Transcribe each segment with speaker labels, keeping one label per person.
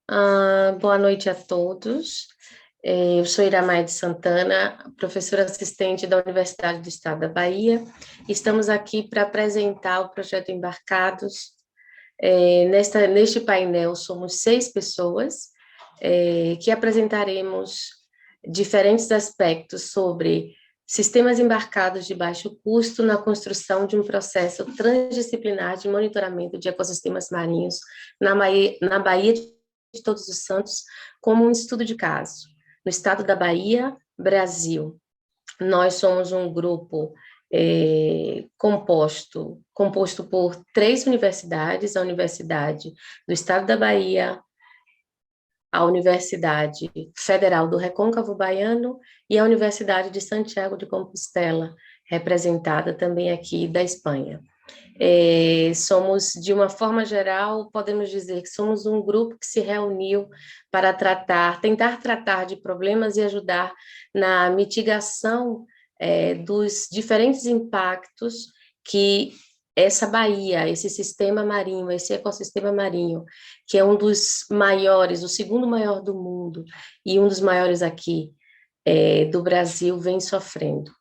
Speaker 1: Boa noite a todos. Eu sou Iramaide Santana, professora assistente da Universidade do Estado da Bahia. Estamos aqui para apresentar o projeto Embarcados. Neste painel, somos 6 pessoas, que apresentaremos diferentes aspectos sobre sistemas embarcados de baixo custo na construção de um processo transdisciplinar de monitoramento de ecossistemas marinhos na Baía de Todos os Santos, como um estudo de caso, no estado da Bahia, Brasil. Nós somos um grupo composto por 3 universidades: a Universidade do Estado da Bahia, a Universidade Federal do Recôncavo Baiano e a Universidade de Santiago de Compostela, representada também aqui da Espanha. Somos, de uma forma geral, podemos dizer que somos um grupo que se reuniu para tentar tratar de problemas e ajudar na mitigação dos diferentes impactos que essa baía, esse sistema marinho, esse ecossistema marinho, que é um dos maiores, o segundo maior do mundo e um dos maiores aqui do Brasil, vem sofrendo.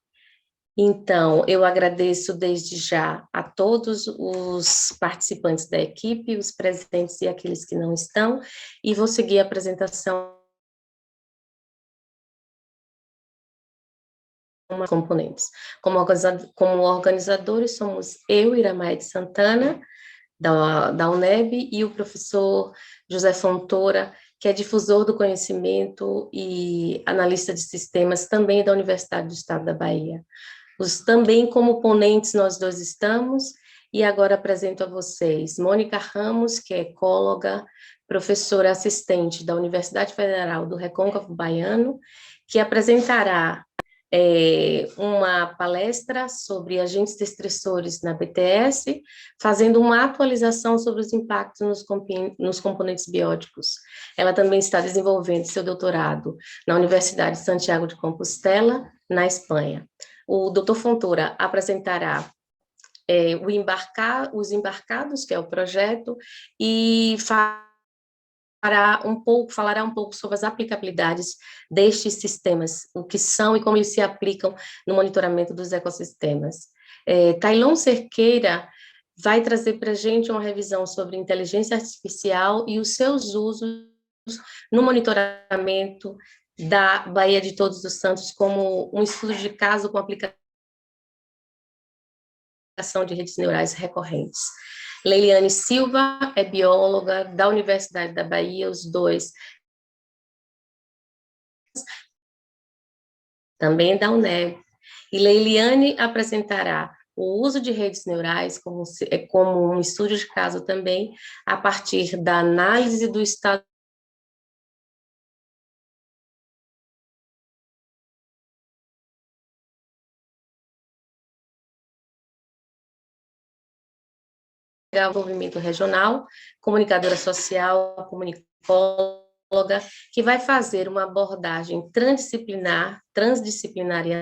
Speaker 1: Então, eu agradeço desde já a todos os participantes da equipe, os presentes e aqueles que não estão, e vou seguir a apresentação com os componentes. Como organizadores, somos eu, Iramaide Santana, da UNEB, e o professor José Fontoura, que é difusor do conhecimento e analista de sistemas também da Universidade do Estado da Bahia. Também como ponentes nós dois estamos, e agora apresento a vocês Mônica Ramos, que é ecóloga, professora assistente da Universidade Federal do Recôncavo Baiano, que apresentará uma palestra sobre agentes estressores na BTS, fazendo uma atualização sobre os impactos nos componentes bióticos. Ela também está desenvolvendo seu doutorado na Universidade de Santiago de Compostela, na Espanha. O Dr. Fontoura apresentará os embarcados, que é o projeto, e falará um pouco sobre as aplicabilidades destes sistemas, o que são e como eles se aplicam no monitoramento dos ecossistemas. Tailon Cerqueira vai trazer para a gente uma revisão sobre inteligência artificial e os seus usos no monitoramento da Baía de Todos os Santos, como um estudo de caso com aplicação de redes neurais recorrentes. Leiliane Silva é bióloga da Universidade da Bahia, os dois também da UNEB. E Leiliane apresentará o uso de redes neurais como um estudo de caso também, a partir da análise do estado desenvolvimento regional, comunicadora social, comunicóloga, que vai fazer uma abordagem transdisciplinar e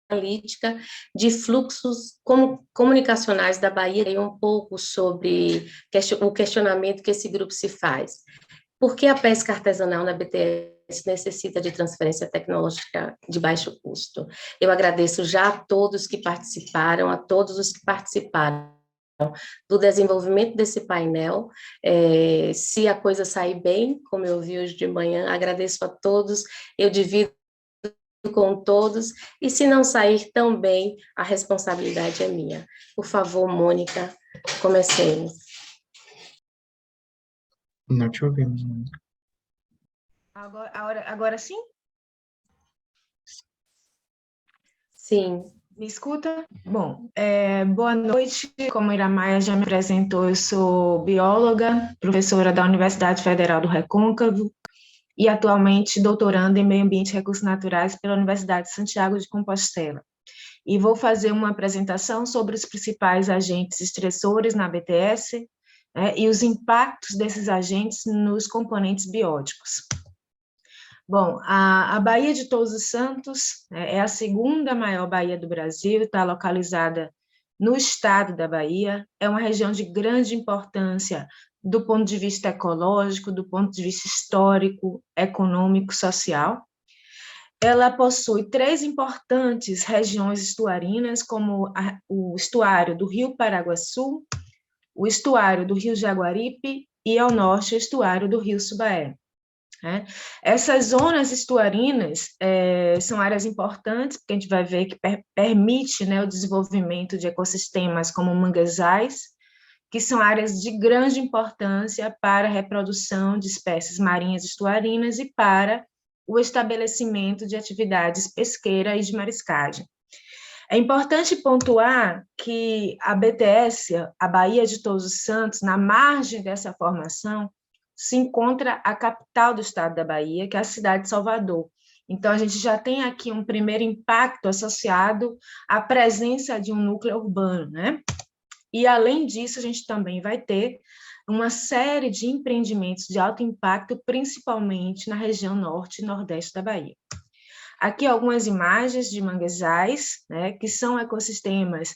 Speaker 1: analítica de fluxos comunicacionais da Bahia, e um pouco sobre o questionamento que esse grupo se faz. Por que a pesca artesanal na BTS necessita de transferência tecnológica de baixo custo? Eu agradeço já a todos que participaram, a todos os que participaram do desenvolvimento desse painel. Se a coisa sair bem, como eu vi hoje de manhã, agradeço a todos, eu divido com todos, e se não sair tão bem, a responsabilidade é minha. Por favor, Mônica, comecemos.
Speaker 2: Não te ouvimos, Mônica.
Speaker 3: Agora sim?
Speaker 1: Sim.
Speaker 3: Me escuta? Bom, boa noite. Como a Iramaia já me apresentou, eu sou bióloga, professora da Universidade Federal do Recôncavo e atualmente doutoranda em Meio Ambiente e Recursos Naturais pela Universidade de Santiago de Compostela. E vou fazer uma apresentação sobre os principais agentes estressores na BTS, e os impactos desses agentes nos componentes bióticos. Bom, a Baía de Todos os Santos é a segunda maior baía do Brasil, está localizada no estado da Bahia, é uma região de grande importância do ponto de vista ecológico, do ponto de vista histórico, econômico, social. Ela possui 3 importantes regiões estuarinas, como o estuário do Rio Paraguaçu, o estuário do Rio Jaguaripe e, ao norte, o estuário do Rio Subaé. Essas zonas estuarinas são áreas importantes, porque a gente vai ver que permite, né, o desenvolvimento de ecossistemas como manguezais, que são áreas de grande importância para a reprodução de espécies marinhas estuarinas e para o estabelecimento de atividades pesqueira e de mariscagem. É importante pontuar que a BTS, a Baía de Todos os Santos, na margem dessa formação, se encontra a capital do estado da Bahia, que é a cidade de Salvador. Então, a gente já tem aqui um primeiro impacto associado à presença de um núcleo urbano, né? E, além disso, a gente também vai ter uma série de empreendimentos de alto impacto, principalmente na região norte e nordeste da Bahia. Aqui algumas imagens de manguezais, né, que são ecossistemas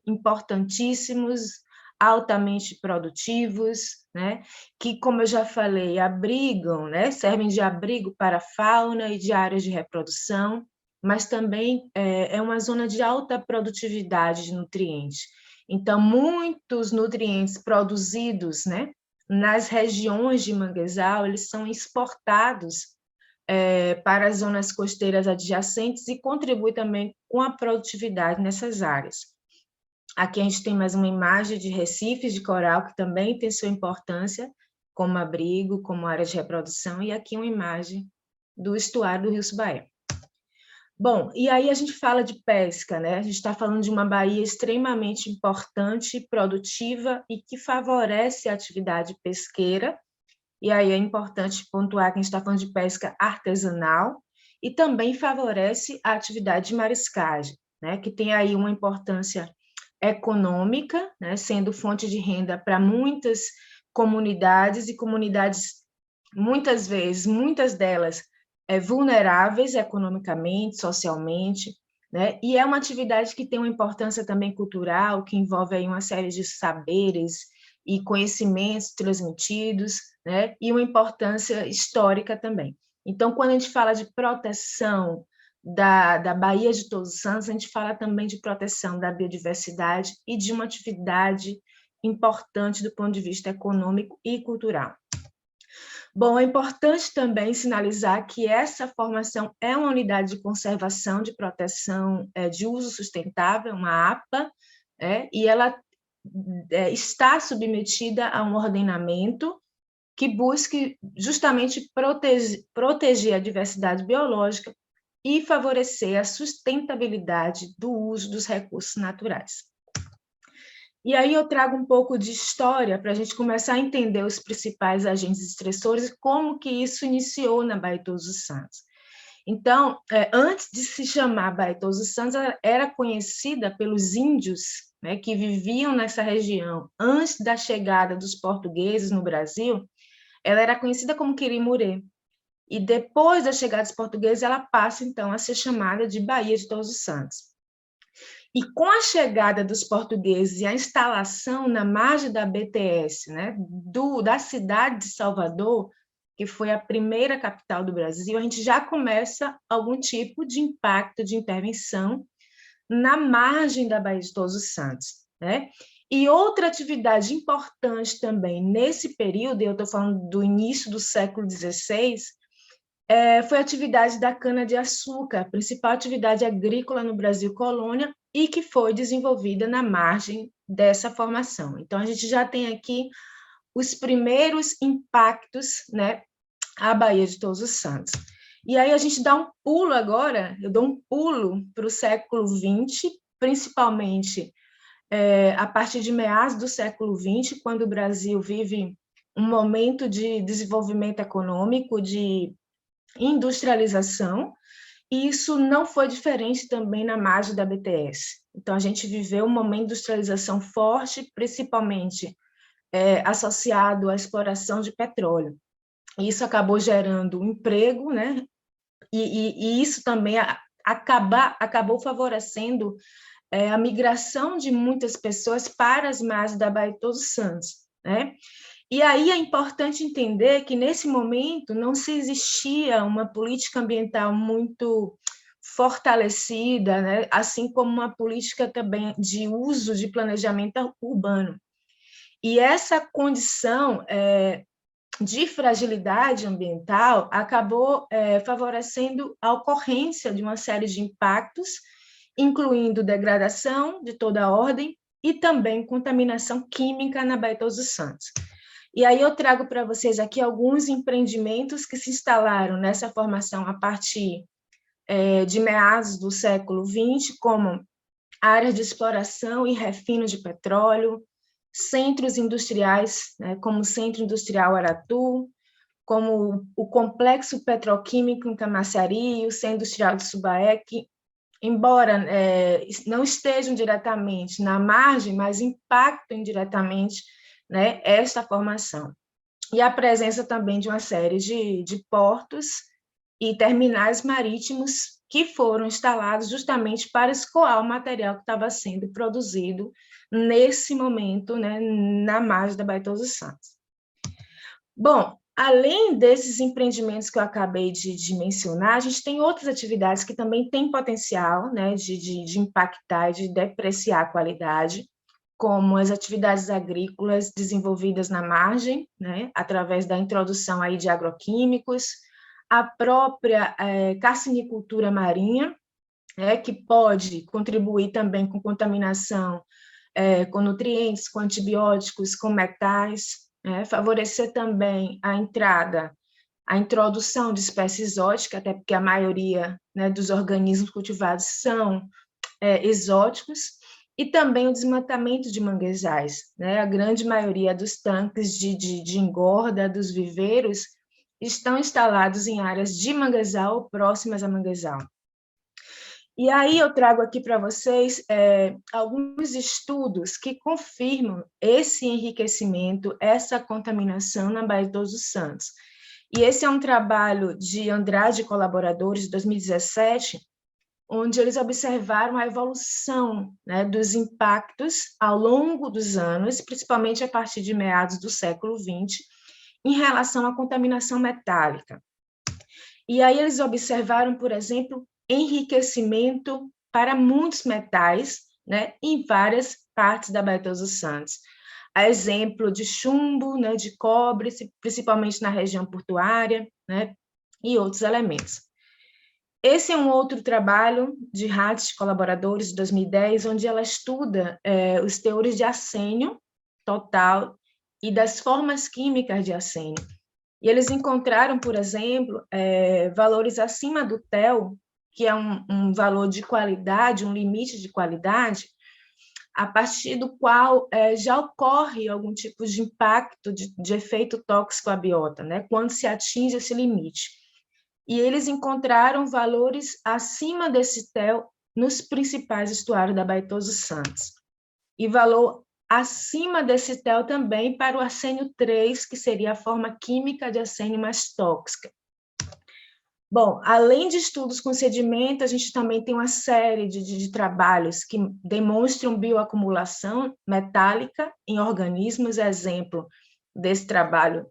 Speaker 3: importantíssimos, altamente produtivos, né, que, como eu já falei, abrigam, né, servem de abrigo para a fauna e de áreas de reprodução, mas também é uma zona de alta produtividade de nutrientes. Então, muitos nutrientes produzidos, né, nas regiões de manguezal, eles são exportados para as zonas costeiras adjacentes e contribui também com a produtividade nessas áreas. Aqui a gente tem mais uma imagem de recifes de coral, que também tem sua importância como abrigo, como área de reprodução, e aqui uma imagem do estuário do Rio Subaé. Bom, e aí a gente fala de pesca, né? A gente está falando de uma baía extremamente importante, produtiva e que favorece a atividade pesqueira. E aí é importante pontuar que a gente está falando de pesca artesanal e também favorece a atividade de mariscagem, né? Que tem aí uma importância econômica, né? Sendo fonte de renda para muitas comunidades, e comunidades, muitas vezes, muitas delas vulneráveis economicamente, socialmente, né? E é uma atividade que tem uma importância também cultural, que envolve aí uma série de saberes e conhecimentos transmitidos, né? E uma importância histórica também. Então, quando a gente fala de proteção da Baía de Todos os Santos, a gente fala também de proteção da biodiversidade e de uma atividade importante do ponto de vista econômico e cultural. Bom, é importante também sinalizar que essa formação é uma unidade de conservação, de proteção de uso sustentável, uma APA, e ela está submetida a um ordenamento que busque justamente proteger a diversidade biológica e favorecer a sustentabilidade do uso dos recursos naturais. E aí eu trago um pouco de história para a gente começar a entender os principais agentes estressores e como que isso iniciou na Baía de Todos os Santos. Então, antes de se chamar Baía de Todos os Santos, ela era conhecida pelos índios, né, que viviam nessa região antes da chegada dos portugueses no Brasil. Ela era conhecida como Quirimurê. E depois da chegada dos portugueses, ela passa, então, a ser chamada de Baía de Todos os Santos. E com a chegada dos portugueses e a instalação na margem da BTS, né, da cidade de Salvador, que foi a primeira capital do Brasil, a gente já começa algum tipo de impacto, de intervenção na margem da Baía de Todos os Santos, né? E outra atividade importante também nesse período, eu estou falando do início do século XVI, foi a atividade da cana-de-açúcar, a principal atividade agrícola no Brasil colônia, e que foi desenvolvida na margem dessa formação. Então, a gente já tem aqui os primeiros impactos, né, à Baía de Todos os Santos. E aí a gente dá um pulo agora, eu dou um pulo para o século XX, principalmente a partir de meados do século XX, quando o Brasil vive um momento de desenvolvimento econômico, de industrialização, e isso não foi diferente também na margem da BTS. Então, a gente viveu um momento de industrialização forte, principalmente associado à exploração de petróleo. E isso acabou gerando emprego, né? E isso também acabou favorecendo a migração de muitas pessoas para as margens da Baía de Todos os Santos, né? E aí é importante entender que, nesse momento, não se existia uma política ambiental muito fortalecida, né? Assim como uma política também de uso de planejamento urbano. E essa condição de fragilidade ambiental acabou favorecendo a ocorrência de uma série de impactos, incluindo degradação de toda a ordem e também contaminação química na Baía de Todos os Santos. E aí eu trago para vocês aqui alguns empreendimentos que se instalaram nessa formação a partir de meados do século XX, como áreas de exploração e refino de petróleo, centros industriais, né, como o Centro Industrial Aratu, como o Complexo Petroquímico em Camaçari e o Centro Industrial de Subaé, que, embora não estejam diretamente na margem, mas impactam indiretamente, né, esta formação. E a presença também de uma série de portos e terminais marítimos que foram instalados justamente para escoar o material que estava sendo produzido nesse momento, né, na margem da Baía de Todos os Santos. Bom, além desses empreendimentos que eu acabei de mencionar, a gente tem outras atividades que também têm potencial, né, de impactar e de depreciar a qualidade, como as atividades agrícolas desenvolvidas na margem, né, através da introdução aí de agroquímicos, a própria carcinicultura marinha, que pode contribuir também com contaminação com nutrientes, com antibióticos, com metais, favorecer também a introdução de espécies exóticas, até porque a maioria, né, dos organismos cultivados são exóticos, e também o desmatamento de manguezais, né? A grande maioria dos tanques de engorda dos viveiros estão instalados em áreas de manguezal ou próximas a manguezal. E aí eu trago aqui para vocês alguns estudos que confirmam esse enriquecimento, essa contaminação na Baía de Todos os Santos. E esse é um trabalho de Andrade e colaboradores, de 2017, onde eles observaram a evolução, né, dos impactos ao longo dos anos, principalmente a partir de meados do século XX, em relação à contaminação metálica. E aí eles observaram, por exemplo, enriquecimento para muitos metais, né, em várias partes da Baía de Todos os Santos. A exemplo de chumbo, né, de cobre, principalmente na região portuária, né, e outros elementos. Esse é um outro trabalho de Hatch, colaboradores, de 2010, onde ela estuda os teores de arsênio total e das formas químicas de arsênio. E eles encontraram, por exemplo, valores acima do TEL, que é um valor de qualidade, um limite de qualidade, a partir do qual já ocorre algum tipo de impacto de efeito tóxico à biota, né, quando se atinge esse limite. E eles encontraram valores acima desse TEL nos principais estuários da Baía de Todos os Santos. E valor acima desse TEL também para o arsênio 3, que seria a forma química de arsênio mais tóxica. Bom, além de estudos com sedimento, a gente também tem uma série de trabalhos que demonstram bioacumulação metálica em organismos. Exemplo desse trabalho,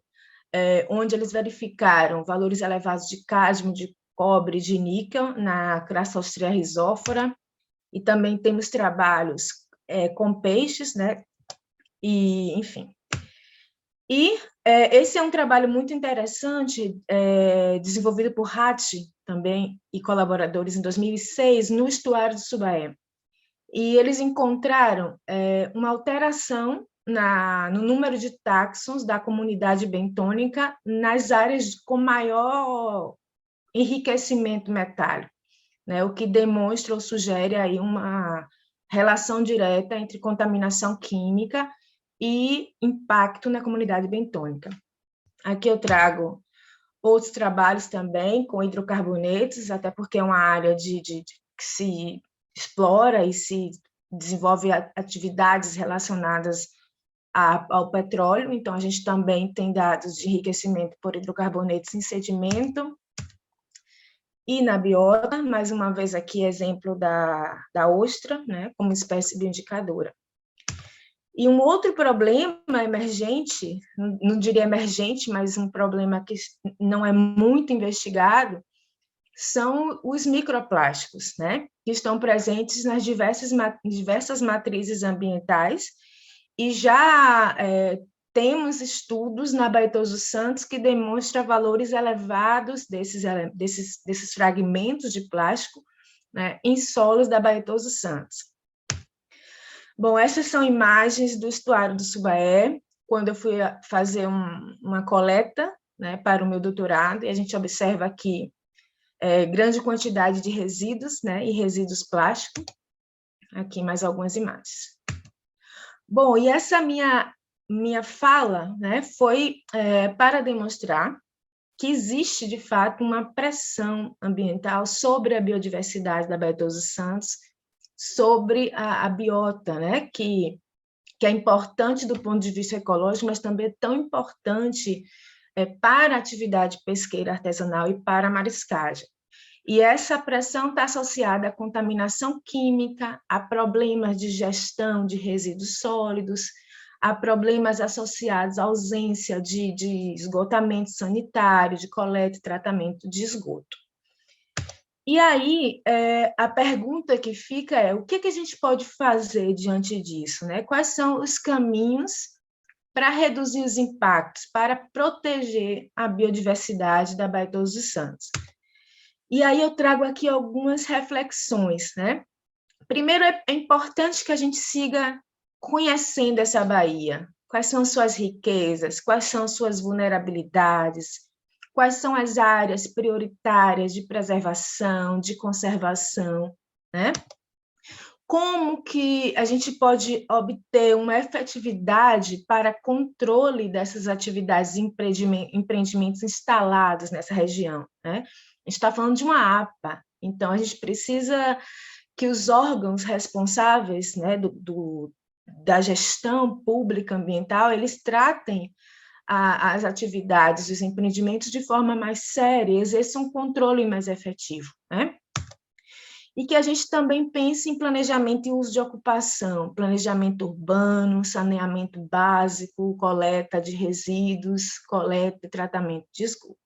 Speaker 3: onde eles verificaram valores elevados de cádmio, de cobre, de níquel na Crassostrea rhizóphora, e também temos trabalhos com peixes, né? E, enfim. E esse é um trabalho muito interessante, desenvolvido por Hatch também e colaboradores em 2006, no estuário do Subaé. E eles encontraram uma alteração no número de táxons da comunidade bentônica nas áreas com maior enriquecimento metálico, né, o que demonstra ou sugere aí uma relação direta entre contaminação química e impacto na comunidade bentônica. Aqui eu trago outros trabalhos também com hidrocarbonetos, até porque é uma área que se explora e se desenvolve atividades relacionadas ao petróleo, então a gente também tem dados de enriquecimento por hidrocarbonetos em sedimento e na biota, mais uma vez aqui exemplo da ostra, né, como espécie bioindicadora. E um outro problema emergente, não diria emergente, mas um problema que não é muito investigado, são os microplásticos, né? Que estão presentes nas diversas matrizes ambientais, e já temos estudos na Baía dos Santos que demonstram valores elevados desses fragmentos de plástico, né, em solos da Baía dos Santos. Bom, essas são imagens do estuário do Subaé, quando eu fui fazer uma coleta, né, para o meu doutorado, e a gente observa aqui grande quantidade de resíduos, né, e resíduos plásticos. Aqui mais algumas imagens. Bom, e essa minha fala, né, foi para demonstrar que existe, de fato, uma pressão ambiental sobre a biodiversidade da Baía dos Santos, sobre a biota, né, que é importante do ponto de vista ecológico, mas também é tão importante para a atividade pesqueira artesanal e para a mariscagem. E essa pressão está associada à contaminação química, a problemas de gestão de resíduos sólidos, a problemas associados à ausência de esgotamento sanitário, de coleta e tratamento de esgoto. E aí, a pergunta que fica é, o que a gente pode fazer diante disso, né? Quais são os caminhos para reduzir os impactos, para proteger a biodiversidade da Baía dos Santos? E aí eu trago aqui algumas reflexões, né? Primeiro, é importante que a gente siga conhecendo essa Bahia. Quais são suas riquezas? Quais são suas vulnerabilidades? Quais são as áreas prioritárias de preservação, de conservação, né? Como que a gente pode obter uma efetividade para controle dessas atividades e empreendimentos instalados nessa região, né? A gente está falando de uma APA, então a gente precisa que os órgãos responsáveis, né, da gestão pública ambiental, eles tratem as atividades, os empreendimentos de forma mais séria, exerçam um controle mais efetivo, né? E que a gente também pense em planejamento e uso de ocupação, planejamento urbano, saneamento básico, coleta de resíduos, coleta e tratamento de esgoto.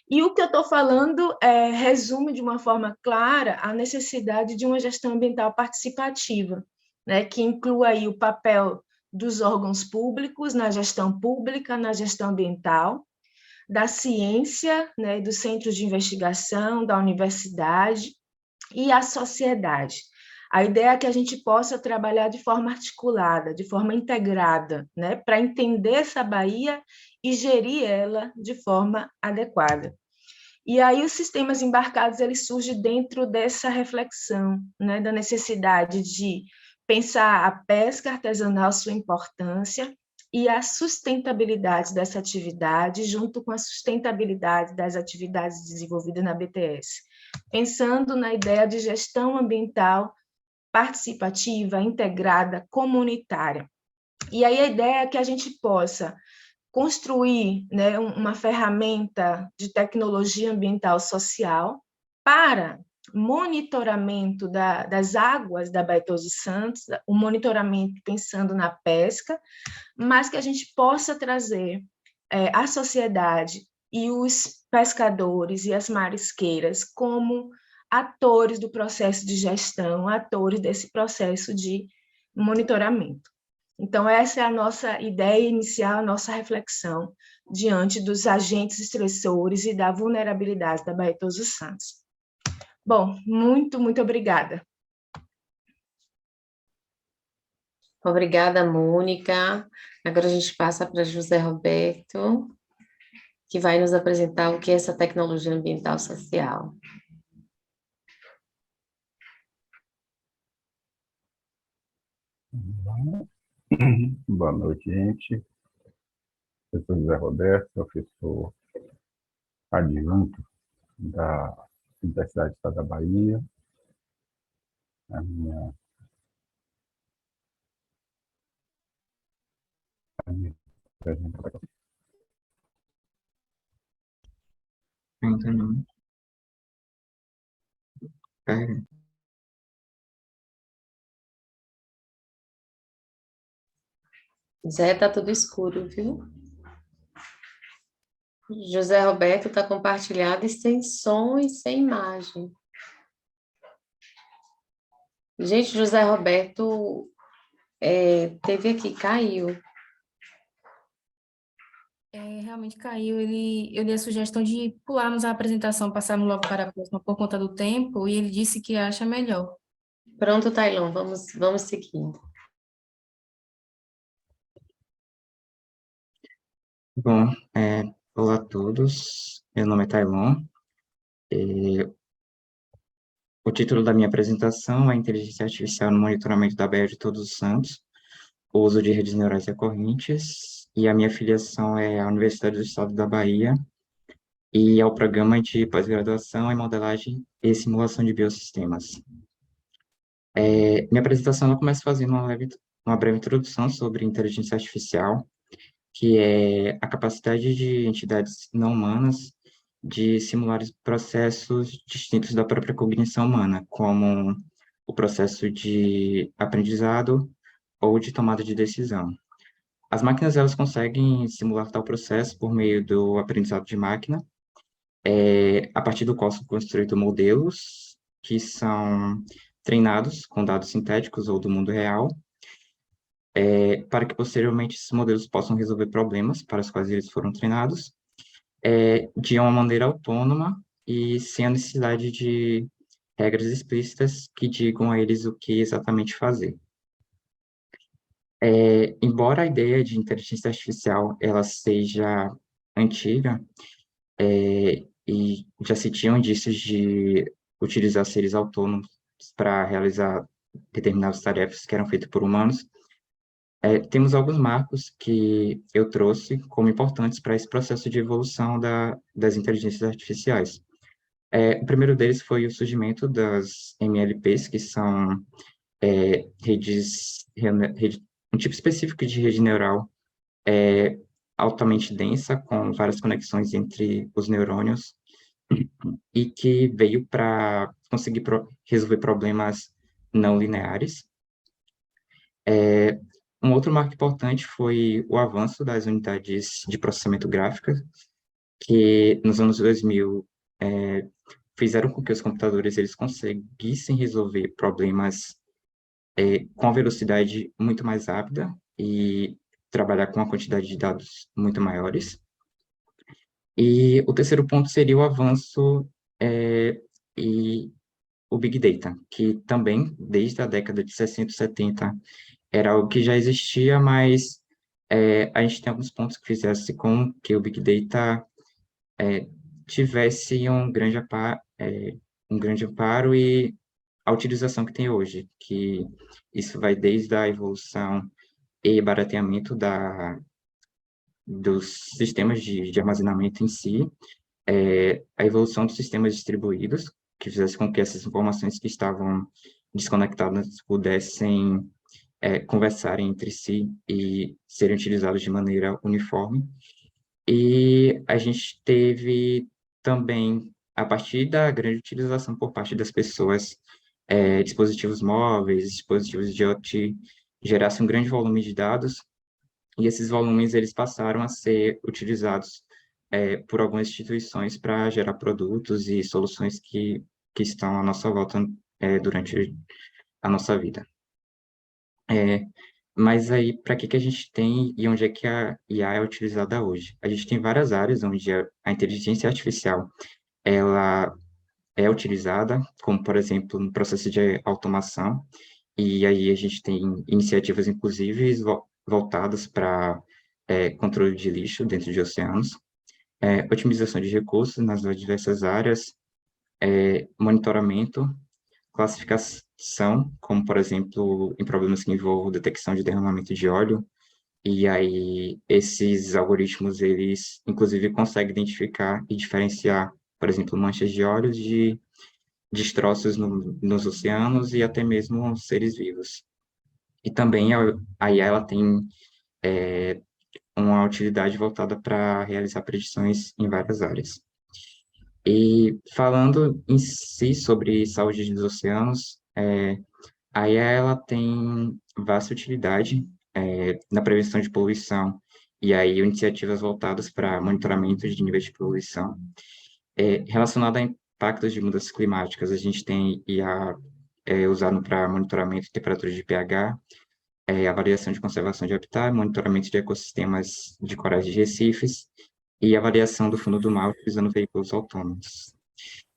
Speaker 3: E o que eu estou falando resume de uma forma clara a necessidade de uma gestão ambiental participativa, né, que inclua aí o papel dos órgãos públicos na gestão pública, na gestão ambiental, da ciência, né, dos centros de investigação, da universidade e a sociedade. A ideia é que a gente possa trabalhar de forma articulada, de forma integrada, né, para entender essa Bahia e gerir ela de forma adequada. E aí os sistemas embarcados eles surgem dentro dessa reflexão, né, da necessidade de pensar a pesca artesanal, sua importância, e a sustentabilidade dessa atividade, junto com a sustentabilidade das atividades desenvolvidas na BTS, pensando na ideia de gestão ambiental participativa, integrada, comunitária. E aí a ideia é que a gente possa construir, né, uma ferramenta de tecnologia ambiental social para monitoramento das águas da Baía dos Santos, o monitoramento pensando na pesca, mas que a gente possa trazer a sociedade e os pescadores e as marisqueiras como atores do processo de gestão, atores desse processo de monitoramento. Então, essa é a nossa ideia inicial, a nossa reflexão diante dos agentes estressores e da vulnerabilidade da Baía dos Santos. Bom, muito obrigada.
Speaker 1: Obrigada, Mônica. Agora a gente passa para José Roberto, que vai nos apresentar o que é essa tecnologia ambiental social.
Speaker 4: Boa noite, gente. Eu sou José Roberto, professor adjunto da Universidade do Estado da Bahia. A minha apresentação.
Speaker 2: Ainda não. Pera.
Speaker 1: Zé, tá tudo escuro, viu? José Roberto está compartilhado e sem som e sem imagem. Gente, José Roberto teve aqui, caiu.
Speaker 5: Realmente caiu. Eu dei a sugestão de pularmos a apresentação, passarmos logo para a próxima por conta do tempo, e ele disse que acha melhor.
Speaker 1: Pronto, Tailon, vamos seguindo.
Speaker 2: Bom, olá a todos. Meu nome é Tailon. O título da minha apresentação é Inteligência Artificial no Monitoramento da Baía de Todos os Santos, o uso de redes neurais recorrentes, e a minha filiação é a Universidade do Estado da Bahia e ao programa de pós-graduação em modelagem e simulação de biosistemas. Minha apresentação ela começa fazendo uma breve introdução sobre inteligência artificial, que é a capacidade de entidades não humanas de simular processos distintos da própria cognição humana, como o processo de aprendizado ou de tomada de decisão. As máquinas elas conseguem simular tal processo por meio do aprendizado de máquina, a partir do qual são construídos modelos que são treinados com dados sintéticos ou do mundo real, para que posteriormente esses modelos possam resolver problemas para os quais eles foram treinados, de uma maneira autônoma e sem a necessidade de regras explícitas que digam a eles o que exatamente fazer. Embora a ideia de inteligência artificial ela seja antiga, e já se tinham indícios de utilizar seres autônomos para realizar determinadas tarefas que eram feitas por humanos, temos alguns marcos que eu trouxe como importantes para esse processo de evolução das inteligências artificiais. O primeiro deles foi o surgimento das MLPs, que são um tipo específico de rede neural altamente densa, com várias conexões entre os neurônios, e que veio para conseguir resolver problemas não lineares. Um outro marco importante foi o avanço das unidades de processamento gráfico, que nos anos 2000 fizeram com que os computadores eles conseguissem resolver problemas com a velocidade muito mais rápida e trabalhar com uma quantidade de dados muito maiores. E o terceiro ponto seria o avanço e o Big Data, que também, desde a década de 60 e 70, era algo que já existia, mas a gente tem alguns pontos que fizessem com que o Big Data tivesse um grande amparo e a utilização que tem hoje, que isso vai desde a evolução e barateamento dos sistemas de armazenamento em si, a evolução dos sistemas distribuídos, que fizesse com que essas informações que estavam desconectadas pudessem conversarem entre si e serem utilizadas de maneira uniforme. E a gente teve também, a partir da grande utilização por parte das pessoas, dispositivos móveis, dispositivos de IoT, gerasse um grande volume de dados, e esses volumes eles passaram a ser utilizados por algumas instituições para gerar produtos e soluções que estão à nossa volta durante a nossa vida. Mas aí, para que a gente tem e onde é que a IA é utilizada hoje? A gente tem várias áreas onde a inteligência artificial ela é utilizada, como, por exemplo, no processo de automação, e aí a gente tem iniciativas, inclusive, voltadas para controle de lixo dentro de oceanos, otimização de recursos nas diversas áreas, monitoramento, classificação, como, por exemplo, em problemas que envolvam detecção de derramamento de óleo, e aí esses algoritmos, eles, inclusive, conseguem identificar e diferenciar, por exemplo, manchas de óleo de destroços nos oceanos e até mesmo seres vivos. E também a IA, ela tem uma utilidade voltada para realizar predições em várias áreas. E falando em si sobre saúde dos oceanos, a IA ela tem vasta utilidade na prevenção de poluição, e aí iniciativas voltadas para monitoramento de níveis de poluição. Relacionado a impactos de mudanças climáticas, a gente tem IA usado para monitoramento de temperatura de pH, avaliação de conservação de habitat, monitoramento de ecossistemas de corais de recifes e avaliação do fundo do mar utilizando veículos autônomos.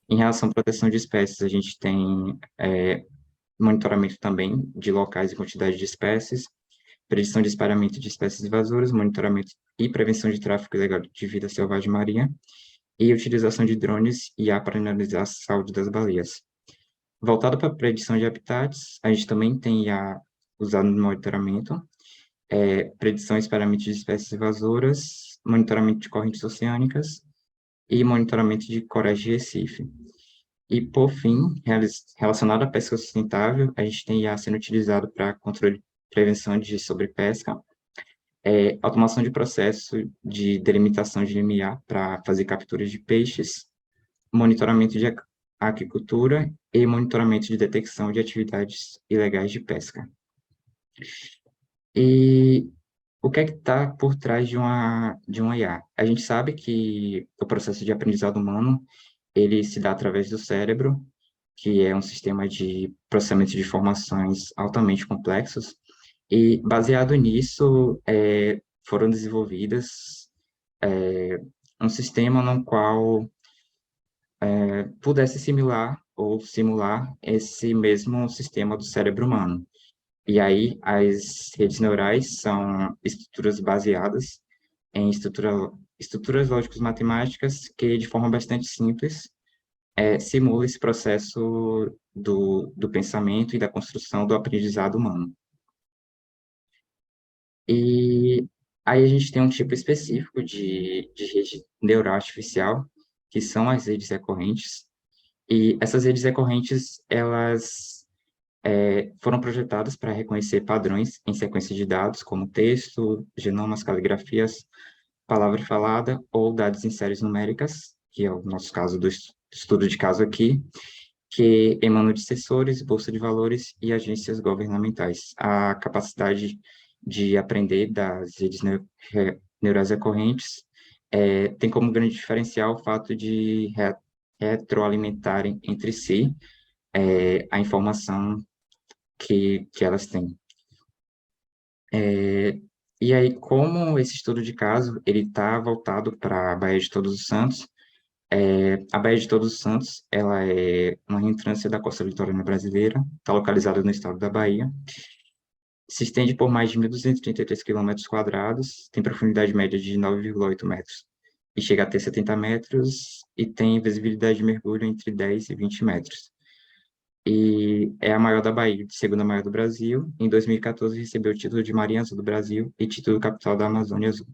Speaker 2: Em relação à proteção de espécies, a gente tem monitoramento também de locais e quantidade de espécies, predição de espalhamento de espécies invasoras, monitoramento e prevenção de tráfico ilegal de vida selvagem marinha, e utilização de drones e IA para analisar a saúde das baleias. Voltado para a predição de habitats, a gente também tem IA usado no monitoramento, predição e espalhamento de espécies invasoras, monitoramento de correntes oceânicas e monitoramento de corais de Recife. E, por fim, relacionado à pesca sustentável, a gente tem IA sendo utilizado para controle e prevenção de sobrepesca, automação de processo de delimitação de limiar para fazer capturas de peixes, monitoramento de aquicultura e monitoramento de detecção de atividades ilegais de pesca. E o que é que está por trás de uma IA? A gente sabe que o processo de aprendizado humano, ele se dá através do cérebro, que é um sistema de processamento de informações altamente complexos, e baseado nisso, foram desenvolvidas um sistema no qual pudesse simular esse mesmo sistema do cérebro humano. E aí, as redes neurais são estruturas baseadas em estruturas lógicas matemáticas que, de forma bastante simples, simula esse processo do pensamento e da construção do aprendizado humano. E aí a gente tem um tipo específico de rede neural artificial, que são as redes recorrentes. E essas redes recorrentes, elas foram projetadas para reconhecer padrões em sequência de dados, como texto, genomas, caligrafias, palavra falada ou dados em séries numéricas, que é o nosso caso do estudo de caso aqui, que emanam de sensores, bolsa de valores e agências governamentais. A capacidade de aprender das redes neurais recorrentes tem como grande diferencial o fato de retroalimentarem entre si a informação que elas têm. E aí, como esse estudo de caso ele está voltado para a Baía de Todos os Santos, a Baía de Todos os Santos ela é uma reentrância da costa litorânea brasileira, está localizada no estado da Bahia, se estende por mais de 1.233 km², tem profundidade média de 9,8 metros, e chega a ter 70 metros, e tem visibilidade de mergulho entre 10 e 20 metros. E é a maior da Bahia, segunda maior do Brasil. Em 2014, recebeu o título de Marinha Azul do Brasil e título capital da Amazônia Azul.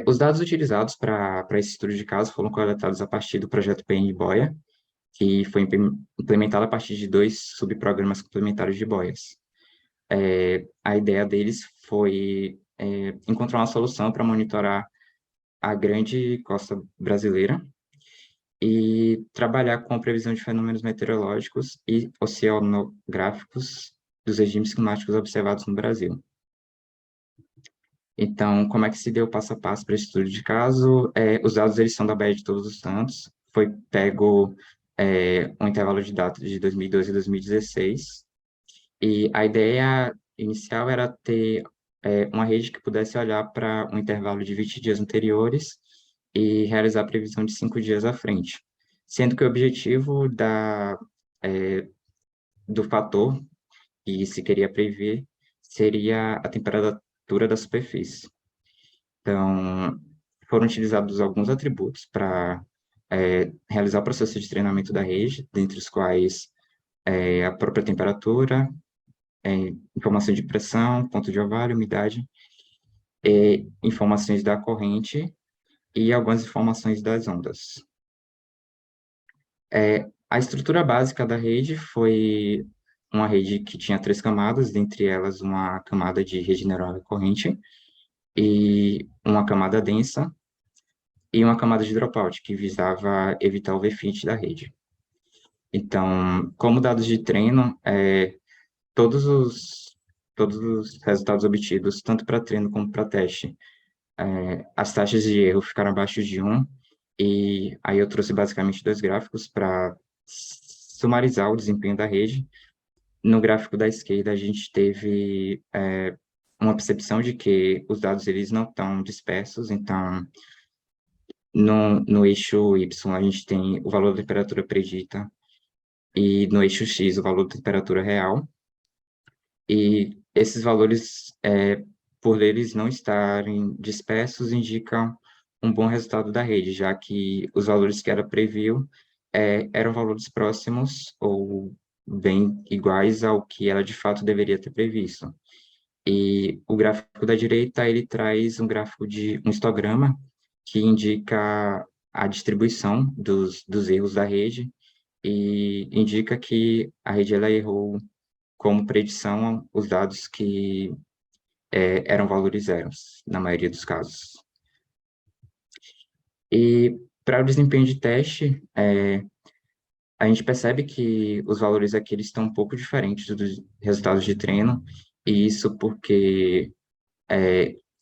Speaker 2: Os dados utilizados para esse estudo de caso foram coletados a partir do projeto PN-Boia, que foi implementado a partir de 2 subprogramas complementares de boias. A ideia deles foi encontrar uma solução para monitorar a grande costa brasileira e trabalhar com a previsão de fenômenos meteorológicos e oceanográficos dos regimes climáticos observados no Brasil. Então, como é que se deu o passo a passo para esse estudo de caso? Os dados eles são da Baía de Todos os Santos, foi pego um intervalo de dados de 2012 e 2016, e a ideia inicial era ter uma rede que pudesse olhar para um intervalo de 20 dias anteriores e realizar a previsão de 5 dias à frente, sendo que o objetivo do fator que se queria prever seria a temperatura da superfície. Então, foram utilizados alguns atributos para realizar o processo de treinamento da rede, dentre os quais a própria temperatura, informação de pressão, ponto de orvalho, umidade, informações da corrente e algumas informações das ondas. A estrutura básica da rede foi uma rede que tinha 3 camadas, dentre elas uma camada de rede neural recorrente e uma camada densa e uma camada de dropout, que visava evitar o overfit da rede. Então, como dados de treino, todos todos os resultados obtidos, tanto para treino como para teste, as taxas de erro ficaram abaixo de 1, e aí eu trouxe basicamente dois gráficos para sumarizar o desempenho da rede. No gráfico da esquerda, a gente teve uma percepção de que os dados eles não estão dispersos, então, no eixo Y, a gente tem o valor da temperatura predita, e no eixo X, o valor da temperatura real, e esses valores, por eles não estarem dispersos, indicam um bom resultado da rede, já que os valores que ela previu eram valores próximos ou bem iguais ao que ela de fato deveria ter previsto. E o gráfico da direita, ele traz um gráfico de um histograma que indica a distribuição dos erros da rede e indica que a rede ela errou como predição os dados que eram valores zeros, na maioria dos casos. E para o desempenho de teste, a gente percebe que os valores aqui eles estão um pouco diferentes dos resultados de treino, e isso porque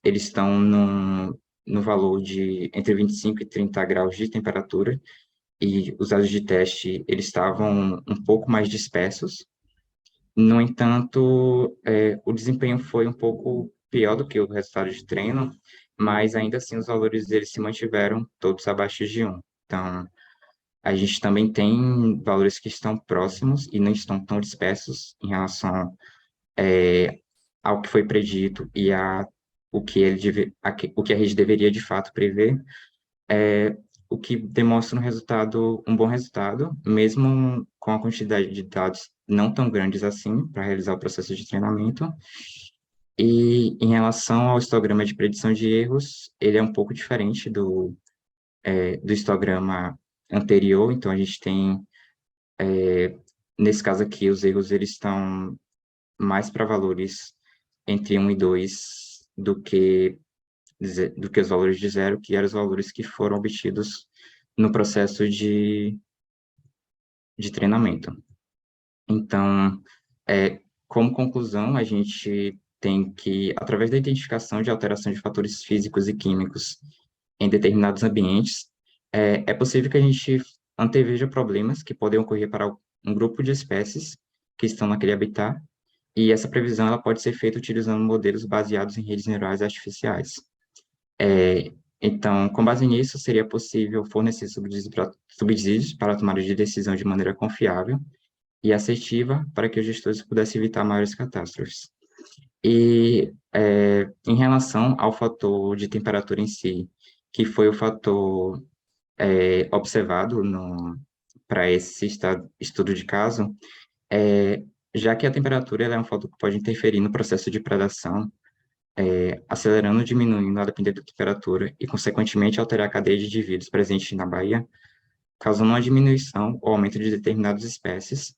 Speaker 2: eles estão no valor de entre 25 e 30 graus de temperatura, e os dados de teste eles estavam um pouco mais dispersos. No entanto, o desempenho foi um pouco pior do que o resultado de treino, mas ainda assim os valores deles se mantiveram todos abaixo de 1. Então, a gente também tem valores que estão próximos e não estão tão dispersos em relação ao que foi predito e o que o que a rede deveria de fato prever, o que demonstra um bom resultado, mesmo com a quantidade de dados não tão grandes assim para realizar o processo de treinamento. E em relação ao histograma de predição de erros, ele é um pouco diferente do histograma anterior. Então, a gente tem, nesse caso aqui, os erros eles estão mais para valores entre 1 e 2 do que os valores de zero, que eram os valores que foram obtidos no processo de treinamento. Então, como conclusão, a gente tem que, através da identificação de alteração de fatores físicos e químicos em determinados ambientes, é possível que a gente anteveja problemas que podem ocorrer para um grupo de espécies que estão naquele habitat, e essa previsão ela pode ser feita utilizando modelos baseados em redes neurais artificiais. Então, com base nisso, seria possível fornecer subsídios para a tomada de decisão de maneira confiável e assertiva para que os gestores pudessem evitar maiores catástrofes. E em relação ao fator de temperatura em si, que foi o fator observado para esse estudo de caso, já que a temperatura ela é um fator que pode interferir no processo de predação, acelerando ou diminuindo a depender da temperatura e, consequentemente, alterar a cadeia de indivíduos presentes na baía, causando uma diminuição ou aumento de determinadas espécies,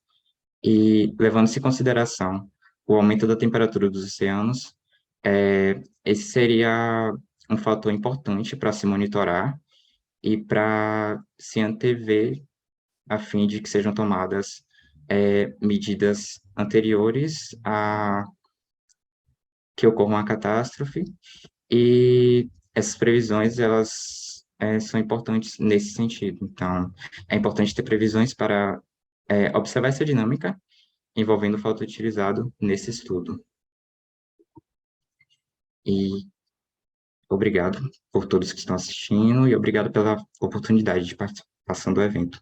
Speaker 2: e levando-se em consideração o aumento da temperatura dos oceanos, esse seria um fator importante para se monitorar e para se antever a fim de que sejam tomadas medidas anteriores a que ocorra uma catástrofe, e essas previsões, elas são importantes nesse sentido. Então, é importante ter previsões para observar essa dinâmica envolvendo o fator utilizado nesse estudo. E obrigado por todos que estão assistindo e obrigado pela oportunidade de participação do evento.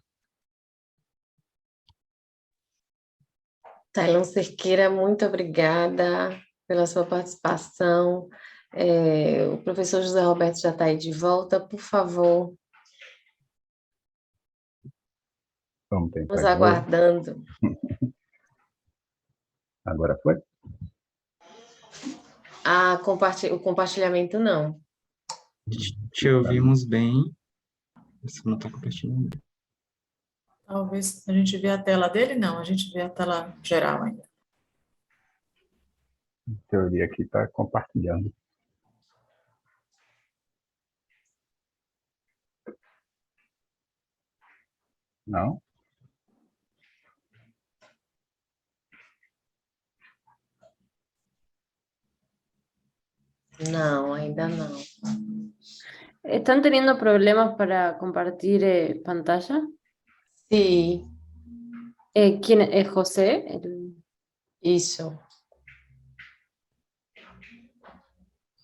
Speaker 1: Tailon Cerqueira, muito obrigada pela sua participação. O professor José Roberto já está aí de volta, por favor,
Speaker 4: Vamos tentar
Speaker 1: nos
Speaker 4: de novo.
Speaker 1: aguardando.
Speaker 4: Agora foi?
Speaker 1: O compartilhamento não.
Speaker 2: Te ouvimos bem. Você não está compartilhando.
Speaker 6: Talvez a gente vê a tela dele, não, a gente vê a tela geral ainda.
Speaker 4: Em teoria aqui está compartilhando. Não?
Speaker 1: Não, ainda não.
Speaker 7: ¿Están teniendo problemas para compartir pantalla?
Speaker 1: Sim,
Speaker 7: ¿Quién es José?
Speaker 1: isso.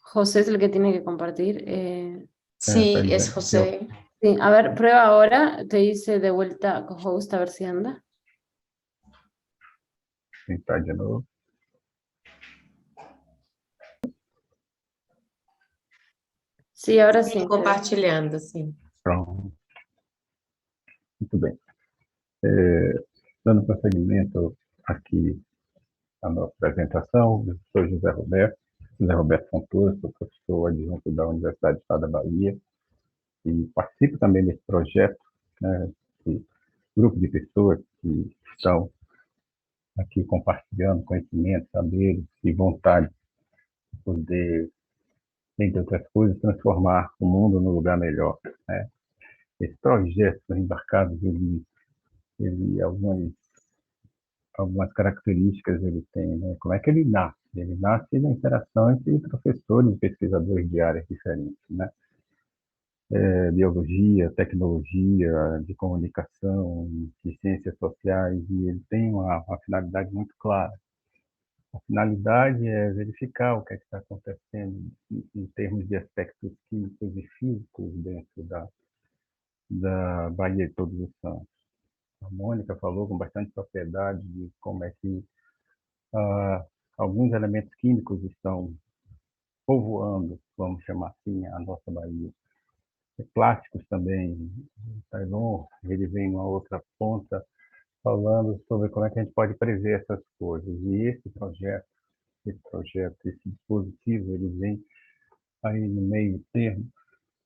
Speaker 7: José es el que tiene que compartir.
Speaker 1: Sí,
Speaker 4: Pois
Speaker 1: es
Speaker 4: é.
Speaker 1: José.
Speaker 7: Sí, a ver, prueba ahora. Te dice de vuelta co-host, a ver si anda.
Speaker 4: Tentar de novo.
Speaker 7: Sí, ahora sí.
Speaker 1: Compartilhando, sim.
Speaker 4: Pronto. Muito bem. Dando prosseguimento aqui à nossa apresentação, eu sou José Roberto Fontoura, sou professor adjunto da Universidade do Estado da Bahia e participo também desse projeto, né, esse grupo de pessoas que estão aqui compartilhando conhecimentos, saberes e vontade de poder, entre outras coisas, transformar o mundo num lugar melhor, né? Esse projeto Embarcados, ele algumas características ele tem, né? Como é que ele nasce? Ele nasce na interação entre professores e pesquisadores de áreas diferentes, né? Biologia, tecnologia, de comunicação, de ciências sociais, e ele tem uma finalidade muito clara. A finalidade é verificar o que é que está acontecendo em termos de aspectos químicos e físicos dentro da Bahia de Todos os Santos. A Mônica falou com bastante propriedade de como é que alguns elementos químicos estão povoando, vamos chamar assim, a nossa Bahia. Plásticos também. O Tailon, ele vem uma outra ponta falando sobre como é que a gente pode prever essas coisas. E esse projeto, esse dispositivo, ele vem aí no meio termo,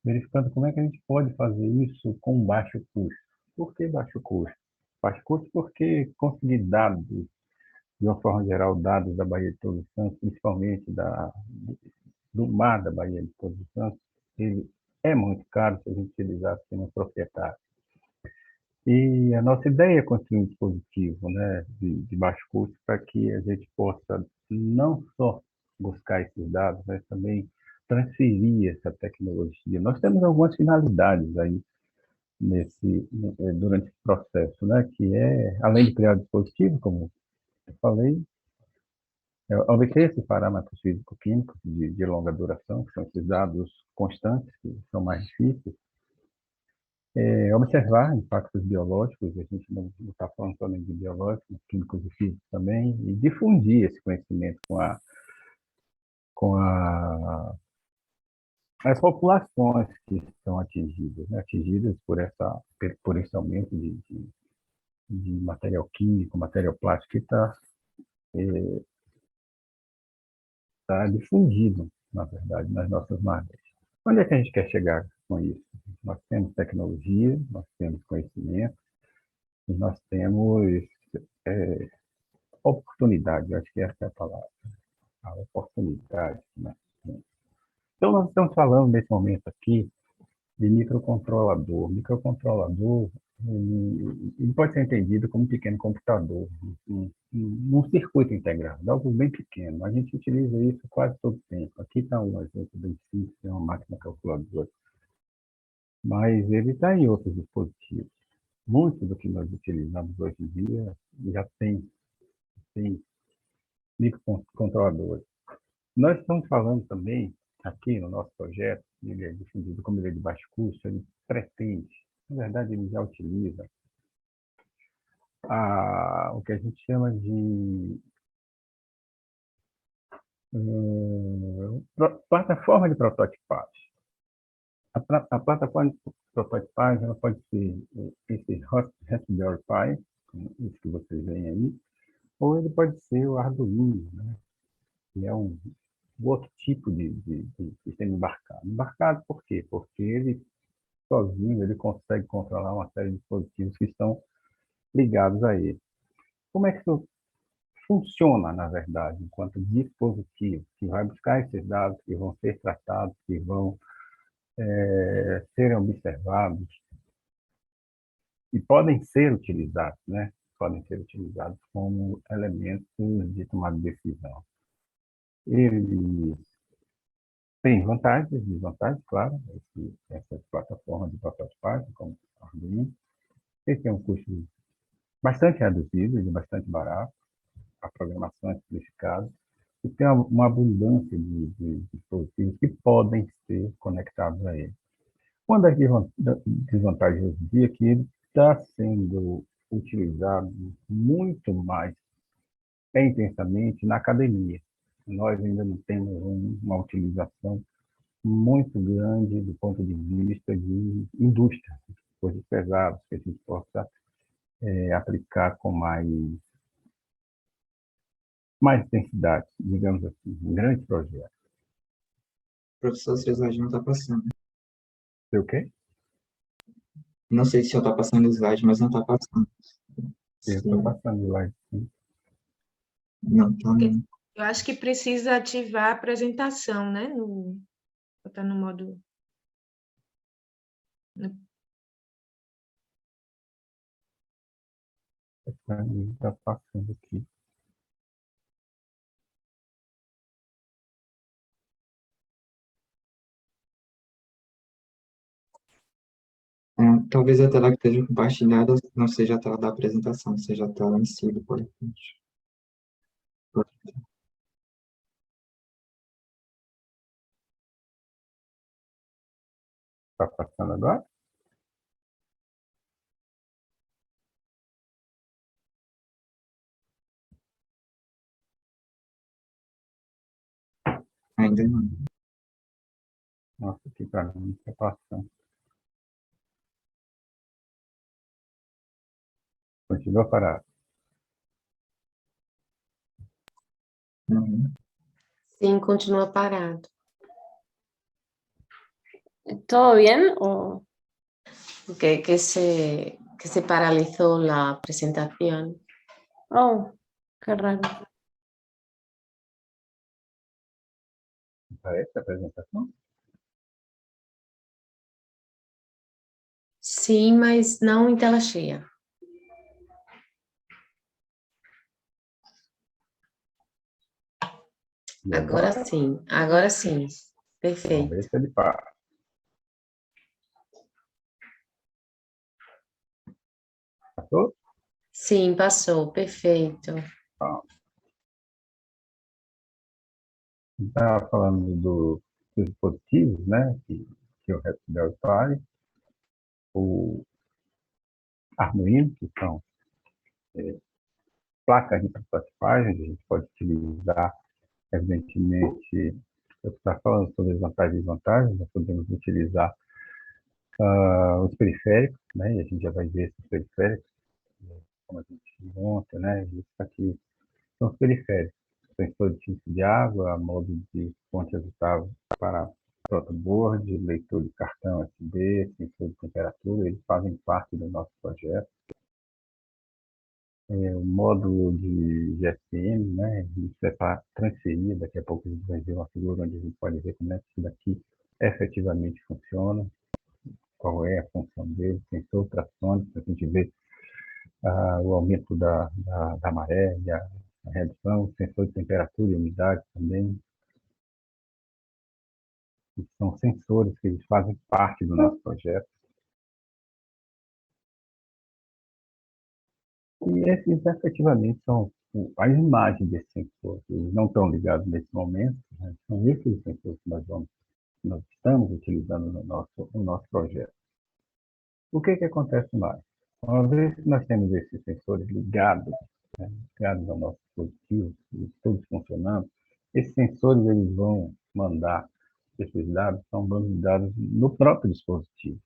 Speaker 4: verificando como é que a gente pode fazer isso com baixo custo. Por que baixo custo? Baixo custo porque conseguir dados, de uma forma geral, dados da Bahia de Todos os Santos, principalmente do mar da Bahia de Todos os Santos, ele é muito caro se a gente utilizar sistemas proprietários. E a nossa ideia é construir um dispositivo, né, de baixo custo para que a gente possa não só buscar esses dados, mas também transferir essa tecnologia. Nós temos algumas finalidades aí durante esse processo, né, que é, além de criar o dispositivo, como eu falei, obter esses parâmetros físico-químicos de longa duração, que são esses dados constantes, que são mais difíceis, observar impactos biológicos, a gente não está falando somente de biológicos, químicos e físicos também, e difundir esse conhecimento com as populações que são atingidas, né? Atingidas por esse aumento de material químico, material plástico que está difundido, na verdade, nas nossas margens. Onde é que a gente quer chegar com isso? Nós temos tecnologia, nós temos conhecimento, e nós temos oportunidade, eu acho que essa é a palavra, a oportunidade, né? Então, nós estamos falando nesse momento aqui de microcontrolador. Microcontrolador, ele pode ser entendido como um pequeno computador, num circuito integrado, algo bem pequeno. A gente utiliza isso quase todo o tempo. Aqui está um exemplo bem simples, é uma máquina calculadora. Mas ele está em outros dispositivos. Muito do que nós utilizamos hoje em dia já tem microcontroladores. Nós estamos falando também, aqui no nosso projeto, ele é difundido como ele é de baixo custo, ele pretende, na verdade ele já utiliza o que a gente chama de plataforma de prototipagem. A plataforma de prototipagem ela pode ser esse Raspberry Pi, como isso que vocês veem aí, ou ele pode ser o Arduino, né? Que é um outro tipo de sistema embarcado. Embarcado por quê? Porque ele, sozinho, ele consegue controlar uma série de dispositivos que estão ligados a ele. Como é que isso funciona, na verdade, enquanto dispositivo que vai buscar esses dados, que vão ser tratados, que vão serem observados e podem ser utilizados, né? Podem ser utilizados como elementos de tomada de decisão. Eles Tem vantagens e desvantagens, claro, essas plataformas de papel de página, como o Arduino. Ele tem um custo bastante reduzido e bastante barato, a programação é simplificada, e tem uma abundância de dispositivos que podem ser conectados a ele. Uma das desvantagens hoje em dia é que ele está sendo utilizado muito mais intensamente na academia. Nós ainda não temos uma utilização muito grande do ponto de vista de indústria, coisas pesadas que a gente possa aplicar com mais intensidade, digamos assim, um grande projeto.
Speaker 2: Professor, seu slide não está passando.
Speaker 4: Sei o quê?
Speaker 2: Não sei se o senhor está passando o slide, mas não está passando.
Speaker 4: Eu estou passando lá. Sim.
Speaker 2: Não, tá não.
Speaker 3: Eu acho que precisa ativar a apresentação, né? Botar no modo.
Speaker 4: Está passando aqui.
Speaker 2: Talvez a tela que esteja compartilhada não seja a tela da apresentação, seja a tela em si do PowerPoint.
Speaker 4: Está passando agora?
Speaker 2: Ainda não.
Speaker 4: Nossa, aqui para mim está passando. Continua parado.
Speaker 2: Uhum.
Speaker 1: Sim, continua parado.
Speaker 7: ¿Todo bien? ¿O
Speaker 1: Que se paralizó la presentación.
Speaker 7: oh, qué raro?
Speaker 4: Para esta apresentação?
Speaker 1: Sim, mas não em tela cheia.
Speaker 4: E
Speaker 1: Agora sim, agora sim.
Speaker 4: Vamos
Speaker 1: Perfeito.
Speaker 4: ver se ele para. Passou?
Speaker 1: Sim, passou, perfeito.
Speaker 4: Estava falando dos dispositivos, né, que o Raspberry Pi, o Arduino, que são placas de prototipagens, a gente pode utilizar, evidentemente, eu estou falando sobre as vantagens e desvantagens, nós podemos utilizar os periféricos, né, e a gente já vai ver esses periféricos, como a gente monta, né, isso aqui são os periféricos, sensor de tinta de água, modo de fonte executável para protoboard, leitor de cartão SD, sensor de temperatura, eles fazem parte do nosso projeto. O módulo de GSM, né, isso é para transferir, daqui a pouco a gente vai ver uma figura onde a gente pode ver como é que isso daqui efetivamente funciona, qual é a função dele, sensor ultrassônico, a gente vê o aumento da maré e a redução, sensor de temperatura e umidade também. São sensores que eles fazem parte do nosso projeto. E esses efetivamente são as imagens desses sensores. Eles não estão ligados nesse momento, né? São esses sensores que nós estamos utilizando no nosso projeto. O que acontece mais? Uma vez que nós temos esses sensores ligados, né, ligados ao nosso dispositivo, todos funcionando, esses sensores eles vão mandar esses dados, são bancos de dados no próprio dispositivo.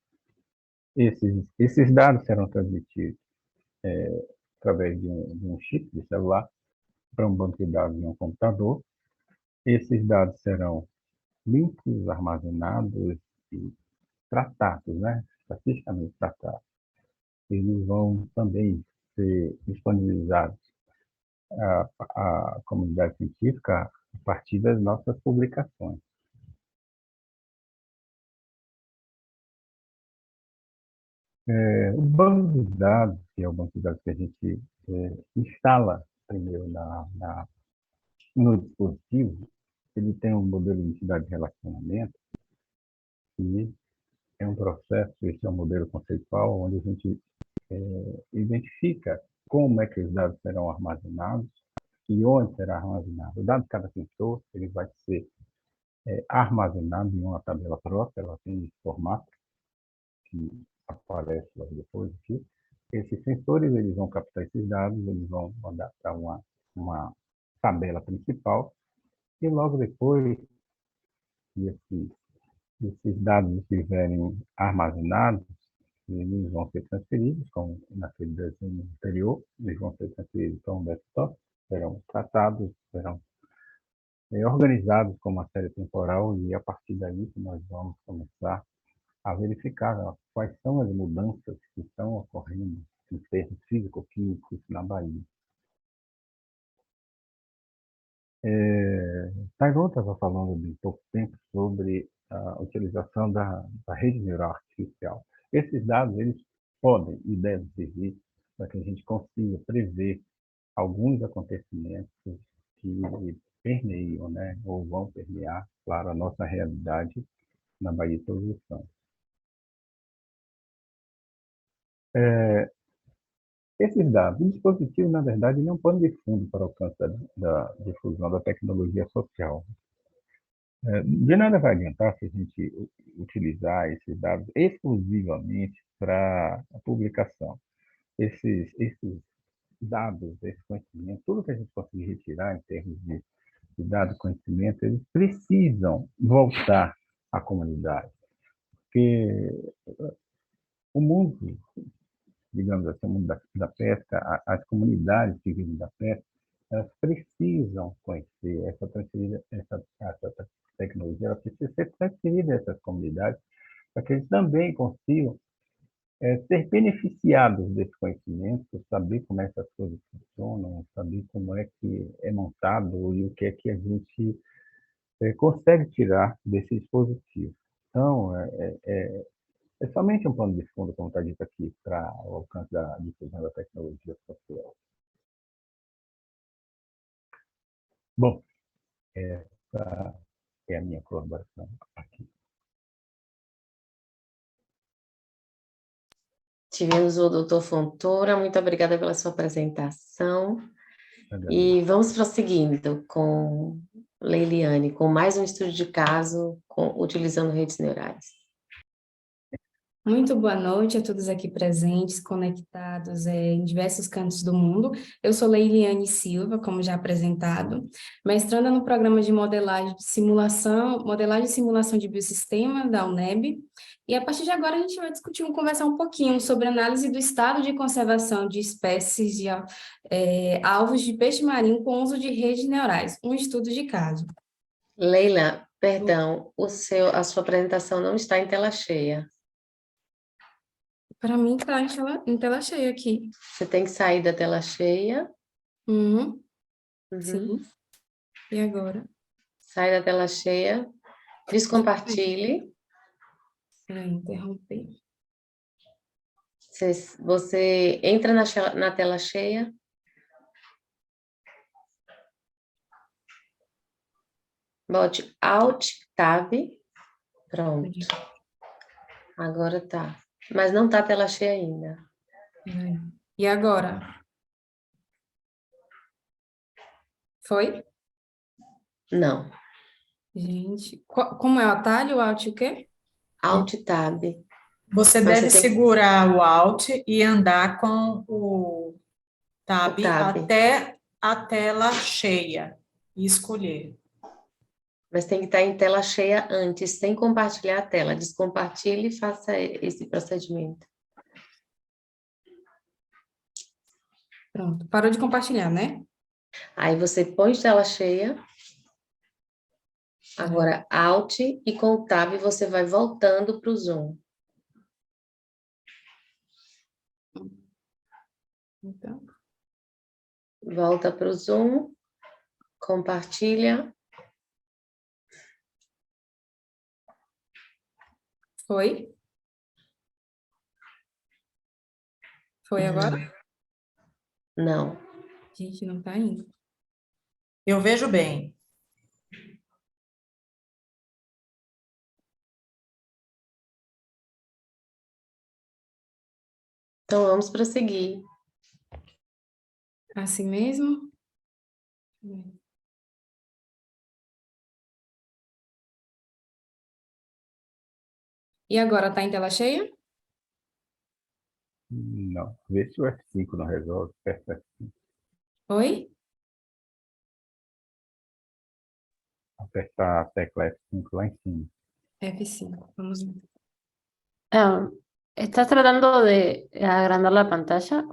Speaker 4: Esses dados serão transmitidos através de um chip de celular para um banco de dados em um computador. Esses dados serão limpos, armazenados e tratados, né? Estatisticamente tratados. Eles vão também ser disponibilizados à comunidade científica a partir das nossas publicações. O banco de dados, que é o banco de dados que a gente instala primeiro no dispositivo, ele tem um modelo de entidade de relacionamento que é um processo, esse é um modelo conceitual, onde a gente identifica como é que os dados serão armazenados e onde será armazenado. O dado de cada sensor ele vai ser armazenado em uma tabela própria, ela tem esse formato que aparece logo depois aqui. Esses sensores eles vão captar esses dados, eles vão mandar para uma tabela principal e logo depois que esses dados estiverem armazenados, eles vão ser transferidos, como naquele desenho anterior, eles vão ser transferidos para um desktop, serão tratados, serão organizados como uma série temporal e a partir daí que nós vamos começar a verificar quais são as mudanças que estão ocorrendo em termos físico-químicos na Bahia. Taiwan estava falando de pouco tempo sobre a utilização da rede neural artificial. Esses dados eles podem e devem servir para que a gente consiga prever alguns acontecimentos que permeiam, né, ou vão permear, claro, a nossa realidade na Bahia de Todos os Santos. Esses dados, o dispositivo, na verdade, não é um pano de fundo para o alcance da difusão da tecnologia social. De nada vai adiantar se a gente utilizar esses dados exclusivamente para a publicação. Esses dados, esse conhecimento, tudo que a gente conseguir retirar em termos de dado e conhecimento, eles precisam voltar à comunidade. Porque o mundo, digamos assim, o mundo da pesca, as comunidades que vivem da pesca, elas precisam conhecer essa tecnologia, ela precisa ser transferida a essas comunidades para que eles também consigam ser beneficiados desse conhecimento, saber como essas coisas funcionam, saber como é que é montado e o que é que a gente consegue tirar desse dispositivo. Então, é somente um pano de fundo, como está dito aqui, para o alcance da difusão da tecnologia social. Bom, essa é a minha colaboração aqui.
Speaker 1: Tivemos o doutor Fontoura, muito obrigada pela sua apresentação. E vamos prosseguindo com Leiliane, com mais um estudo de caso utilizando redes neurais.
Speaker 5: Muito boa noite a todos aqui presentes, conectados em diversos cantos do mundo. Eu sou Leiliane Silva, como já apresentado, mestranda no programa de modelagem e simulação de biossistema da UNEB. E a partir de agora a gente vai conversar um pouquinho sobre análise do estado de conservação de espécies de alvos de peixe marinho com uso de redes neurais, um estudo de caso.
Speaker 1: Leila, perdão, a sua apresentação não está em tela cheia.
Speaker 5: Para mim está em tela cheia aqui.
Speaker 1: Você tem que sair da tela cheia.
Speaker 5: Uhum. Sim. E agora?
Speaker 1: Sai da tela cheia. Descompartilhe.
Speaker 5: Peraí, interromper.
Speaker 1: Você entra na tela cheia. Bote Alt Tab. Pronto. Agora tá. Mas não tá a tela cheia ainda.
Speaker 5: E agora? Foi?
Speaker 1: Não.
Speaker 5: Gente, como é o atalho? O Alt o quê?
Speaker 1: Alt Tab.
Speaker 6: Você
Speaker 1: Mas
Speaker 6: deve
Speaker 1: você tem que-
Speaker 6: segurar o Alt e andar com o Tab
Speaker 1: O Tab.
Speaker 6: até a tela cheia e escolher.
Speaker 1: Mas tem que estar em tela cheia antes, sem compartilhar a tela. Descompartilhe e faça esse procedimento.
Speaker 5: Pronto, parou de compartilhar, né?
Speaker 1: Aí você põe tela cheia. Agora Alt e com o Tab você vai voltando para o Zoom.
Speaker 5: Então,
Speaker 1: Volta para o Zoom. Compartilha.
Speaker 5: foi? Foi agora?
Speaker 1: Não.
Speaker 5: Gente, não tá indo.
Speaker 6: Eu vejo bem.
Speaker 1: Então, vamos prosseguir.
Speaker 5: Assim mesmo? E agora tá em tela cheia?
Speaker 4: Não. Vê se o F5 não resolve. Aperta F5.
Speaker 5: Oi?
Speaker 4: Apertar a tecla F5 lá em cima.
Speaker 5: F5, vamos ver.
Speaker 7: Ah, ¿estás tratando de agrandar la pantalla?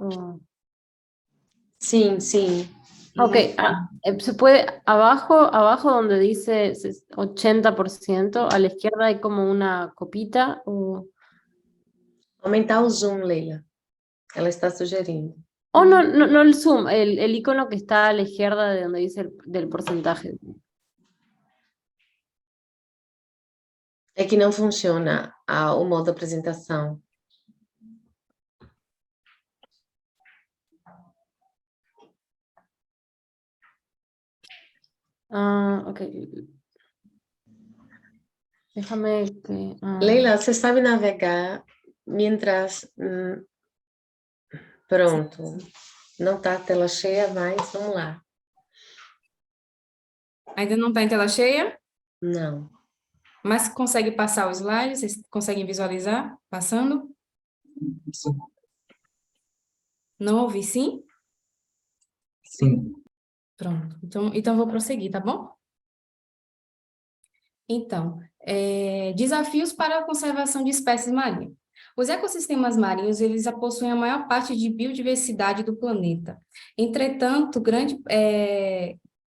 Speaker 1: Sim, sim.
Speaker 7: Ok, se puede, abajo donde dice 80%, a la izquierda hay como una copita.
Speaker 1: Aumentar o zoom, Leila. Ela está sugerindo.
Speaker 7: Oh, no, no, no el zoom, el icono que está a la izquierda de donde dice del porcentaje.
Speaker 1: É que não funciona o modo apresentação.
Speaker 7: Ah, ok. Déjame que...
Speaker 1: Leila, você sabe navegar mientras... pronto. Não está a tela cheia, mas vamos lá.
Speaker 5: Ainda não tá em tela cheia?
Speaker 1: Não.
Speaker 5: Mas consegue passar o slide? Vocês conseguem visualizar? Passando? Não ouvi, sim?
Speaker 2: Sim.
Speaker 5: Pronto. Então vou prosseguir, tá bom? Então, desafios para a conservação de espécies marinhas. Os ecossistemas marinhos, eles possuem a maior parte de biodiversidade do planeta. Entretanto,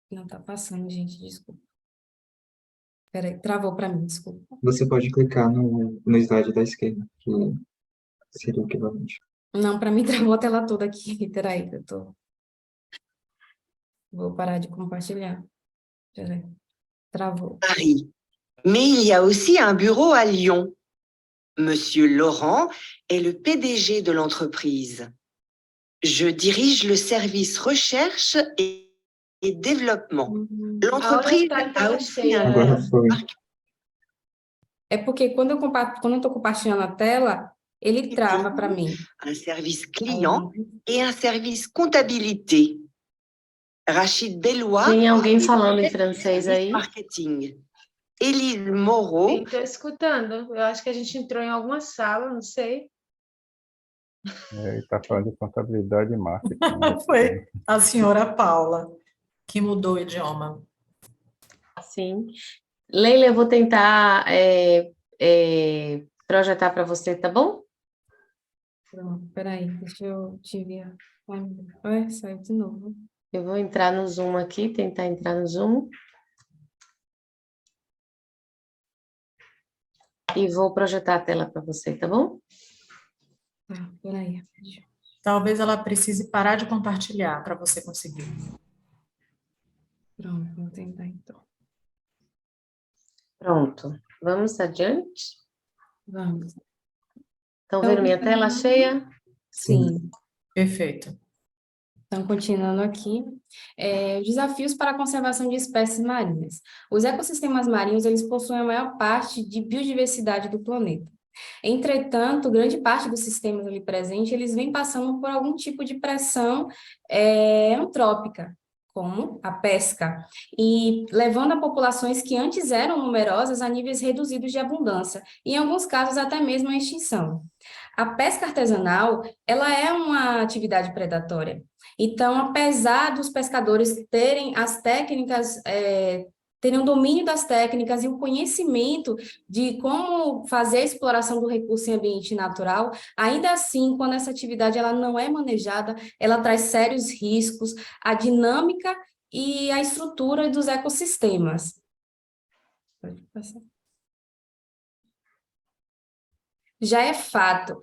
Speaker 5: Não está passando, gente, desculpa. Peraí, travou para mim, desculpa.
Speaker 2: Você pode clicar no slide da esquerda, que seria o equivalente.
Speaker 5: Não, para mim travou a tela toda aqui. Peraí, Vou parar de compartilhar. Peraí. Travou.
Speaker 8: Paris. Mais il y a aussi un bureau à Lyon. Monsieur Laurent est le PDG de l'entreprise. Je dirige le service recherche et développement. L'entreprise a aussi un
Speaker 2: Agora foi.
Speaker 5: É porque quando eu estou compartilhando a tela, ele trava para mim.
Speaker 8: un service client et un service comptabilité. Rachid Bellois,
Speaker 1: Tem alguém falando em francês aí?
Speaker 8: marketing. Élise Moreau,
Speaker 3: Sim, estou escutando. Eu acho que a gente entrou em alguma sala, não sei.
Speaker 4: Ele está falando de contabilidade e marketing. Né?
Speaker 6: Foi a senhora Paula que mudou o idioma.
Speaker 1: Sim. Leila, eu vou tentar projetar para você, tá bom?
Speaker 5: Pronto, peraí, deixa eu te enviar. Ué, saiu de novo.
Speaker 1: Eu vou entrar no Zoom aqui, tentar entrar no Zoom. E vou projetar a tela para você, tá bom?
Speaker 5: Tá, peraí.
Speaker 6: Talvez ela precise parar de compartilhar para você conseguir.
Speaker 5: Pronto, vou tentar então.
Speaker 1: Pronto. Vamos adiante?
Speaker 5: Vamos.
Speaker 1: Estão vendo minha tela cheia?
Speaker 5: Sim.
Speaker 6: Perfeito.
Speaker 5: Então, continuando aqui, desafios para a conservação de espécies marinhas. Os ecossistemas marinhos, eles possuem a maior parte de biodiversidade do planeta. Entretanto, grande parte dos sistemas ali presentes, eles vêm passando por algum tipo de pressão antrópica, como a pesca, e levando a populações que antes eram numerosas a níveis reduzidos de abundância, e em alguns casos até mesmo a extinção. A pesca artesanal, ela é uma atividade predatória. Então, apesar dos pescadores terem as técnicas, terem o domínio das técnicas e o conhecimento de como fazer a exploração do recurso em ambiente natural, ainda assim, quando essa atividade ela não é manejada, ela traz sérios riscos à dinâmica e à estrutura dos ecossistemas. Pode passar. Já é fato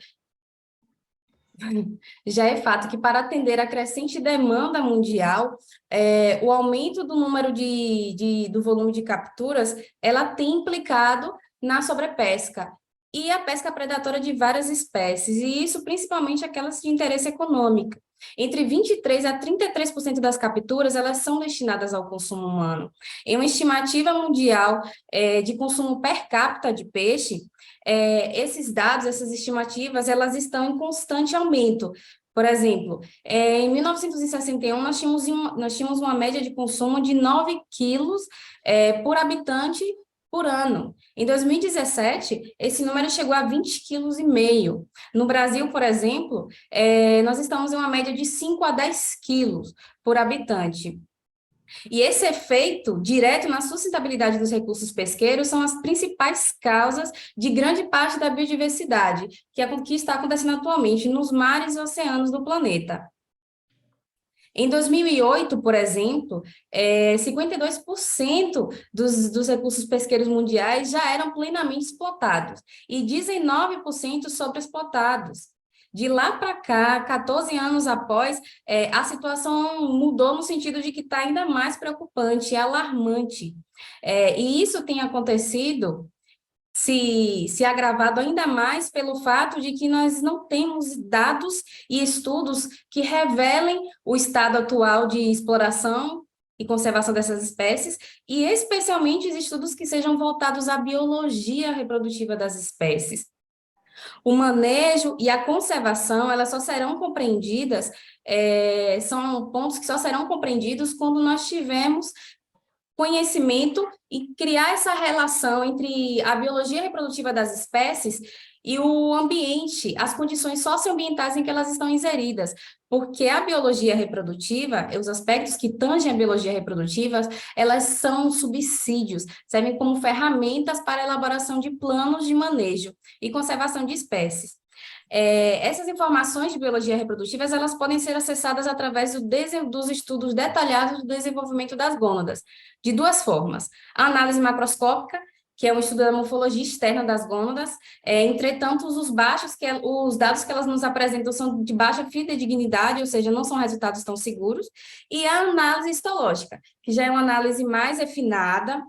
Speaker 5: que para atender a crescente demanda mundial, o aumento do número do volume de capturas, ela tem implicado na sobrepesca e a pesca predatória de várias espécies, e isso principalmente aquelas de interesse econômico. Entre 23% a 33% das capturas, elas são destinadas ao consumo humano. Em uma estimativa mundial de consumo per capita de peixe, esses dados, essas estimativas, elas estão em constante aumento. Por exemplo, em 1961, nós tínhamos uma média de consumo de 9 quilos por habitante por ano. Em 2017, esse número chegou a 20,5 quilos. No Brasil, por exemplo, nós estamos em uma média de 5 a 10 quilos por habitante. E esse efeito direto na sustentabilidade dos recursos pesqueiros são as principais causas de grande parte da biodiversidade, que está acontecendo atualmente nos mares e oceanos do planeta. Em 2008, por exemplo, 52% dos recursos pesqueiros mundiais já eram plenamente explotados e 19% sobreexplotados. De lá para cá, 14 anos após, a situação mudou no sentido de que está ainda mais preocupante, alarmante. E isso tem acontecido, se agravado ainda mais pelo fato de que nós não temos dados e estudos que revelem o estado atual de exploração e conservação dessas espécies, e especialmente os estudos que sejam voltados à biologia reprodutiva das espécies. O manejo e a conservação, elas só serão compreendidas, são pontos que só serão compreendidos quando nós tivermos conhecimento e criar essa relação entre a biologia reprodutiva das espécies e o ambiente, as condições socioambientais em que elas estão inseridas, porque a biologia reprodutiva, os aspectos que tangem a biologia reprodutiva, elas são subsídios, servem como ferramentas para a elaboração de planos de manejo e conservação de espécies. Essas informações de biologia reprodutiva, elas podem ser acessadas através dos estudos detalhados do desenvolvimento das gônadas, de duas formas. A análise macroscópica, que é um estudo da morfologia externa das gônadas, entretanto, os dados que elas nos apresentam são de baixa fidedignidade, ou seja, não são resultados tão seguros, e a análise histológica, que já é uma análise mais refinada,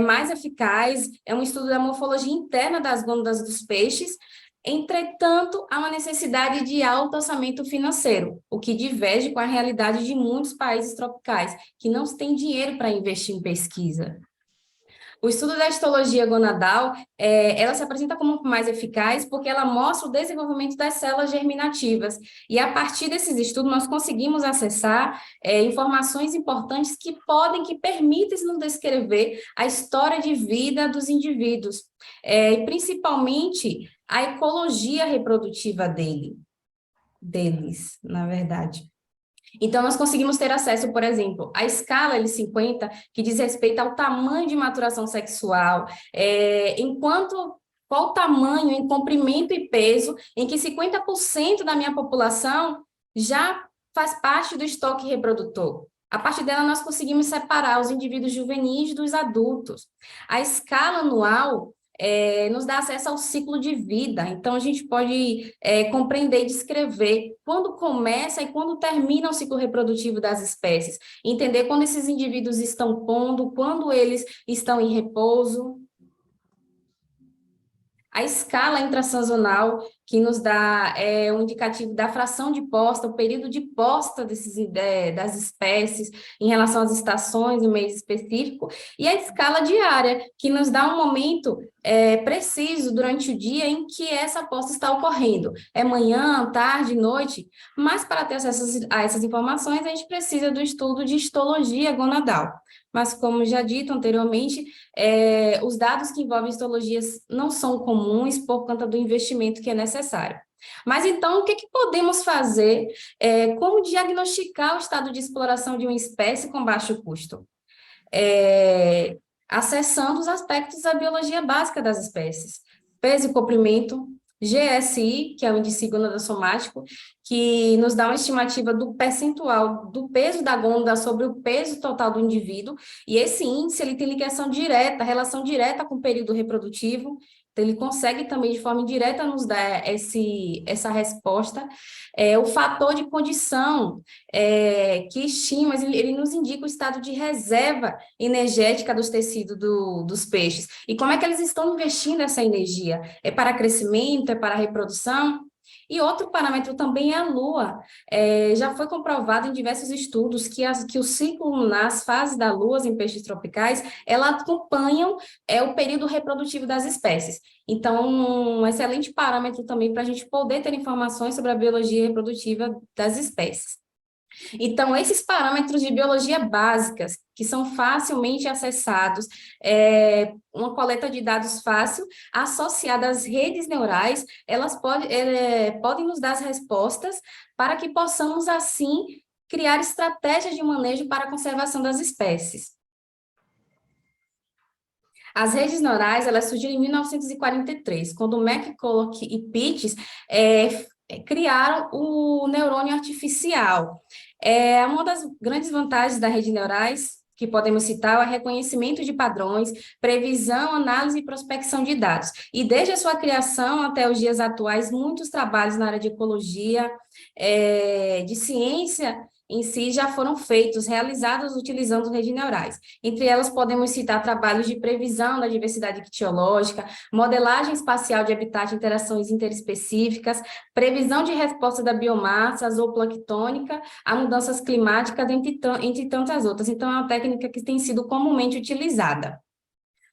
Speaker 5: mais eficaz, é um estudo da morfologia interna das gônadas dos peixes. Entretanto, há uma necessidade de alto orçamento financeiro, o que diverge com a realidade de muitos países tropicais, que não têm dinheiro para investir em pesquisa. O estudo da histologia gonadal, ela se apresenta como mais eficaz porque ela mostra o desenvolvimento das células germinativas, e a partir desses estudos nós conseguimos acessar informações importantes que permitem nos descrever a história de vida dos indivíduos, e principalmente a ecologia reprodutiva deles, na verdade. Então, nós conseguimos ter acesso, por exemplo, à escala L50, que diz respeito ao tamanho de maturação sexual, qual o tamanho em comprimento e peso, em que 50% da minha população já faz parte do estoque reprodutor. A partir dela, nós conseguimos separar os indivíduos juvenis dos adultos. A escala anual nos dá acesso ao ciclo de vida, então a gente pode compreender e descrever quando começa e quando termina o ciclo reprodutivo das espécies, entender quando esses indivíduos estão pondo, quando eles estão em repouso. A escala intrasazonal, que nos dá um indicativo da fração de posta, o período de posta das espécies em relação às estações e mês específico, e a escala diária, que nos dá um momento preciso durante o dia em que essa posta está ocorrendo. É manhã, tarde, noite, mas para ter acesso a essas informações, a gente precisa do estudo de histologia gonadal. Mas, como já dito anteriormente, os dados que envolvem histologias não são comuns por conta do investimento que é necessário. Mas, então, o que podemos fazer? Como diagnosticar o estado de exploração de uma espécie com baixo custo? Acessando os aspectos da biologia básica das espécies. Peso e comprimento, GSI, que é o índice gonadossomático, que nos dá uma estimativa do percentual do peso da gônada sobre o peso total do indivíduo, e esse índice ele tem relação direta com o período reprodutivo, então ele consegue também de forma indireta nos dar essa resposta. O fator de condição que estima, ele nos indica o estado de reserva energética dos tecidos dos peixes, e como é que eles estão investindo essa energia, é para crescimento, é para reprodução? E outro parâmetro também é a Lua. Já foi comprovado em diversos estudos que o ciclo lunar, as fases da Lua em peixes tropicais, elas acompanham o período reprodutivo das espécies. Então, um excelente parâmetro também para a gente poder ter informações sobre a biologia reprodutiva das espécies. Então, esses parâmetros de biologia básicas, que são facilmente acessados, uma coleta de dados fácil, associada às redes neurais, elas podem nos dar as respostas para que possamos, assim, criar estratégias de manejo para a conservação das espécies. As redes neurais, elas surgiram em 1943, quando McCulloch e Pitts criaram o neurônio artificial. Uma das grandes vantagens da rede neurais que podemos citar é o reconhecimento de padrões, previsão, análise e prospecção de dados. E desde a sua criação até os dias atuais, muitos trabalhos na área de ecologia, de ciência em si já foram feitos, realizados utilizando redes neurais. Entre elas, podemos citar trabalhos de previsão da diversidade ictiológica, modelagem espacial de habitat e interações interespecíficas, previsão de resposta da biomassa zooplanctônica a mudanças climáticas, entre tantas outras. Então, é uma técnica que tem sido comumente utilizada.